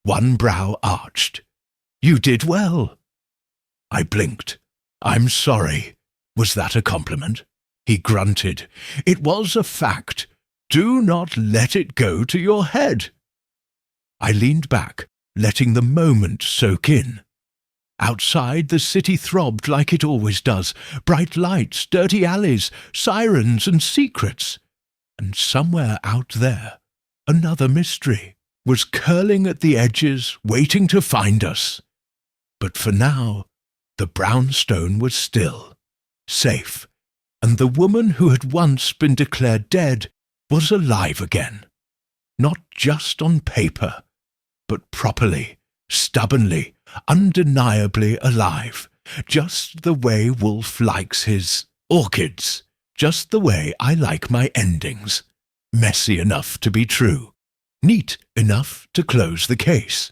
One brow arched. "You did well." I blinked. "I'm sorry." Was that a compliment? He grunted. "It was a fact. Do not let it go to your head." I leaned back, letting the moment soak in. Outside, the city throbbed like it always does. Bright lights, dirty alleys, sirens and secrets. And somewhere out there, another mystery was curling at the edges, waiting to find us. But for now, the brownstone was still, safe, and the woman who had once been declared dead was alive again. Not just on paper, but properly, stubbornly, undeniably alive, just the way Wolfe likes his orchids, just the way I like my endings. Messy enough to be true, neat enough to close the case.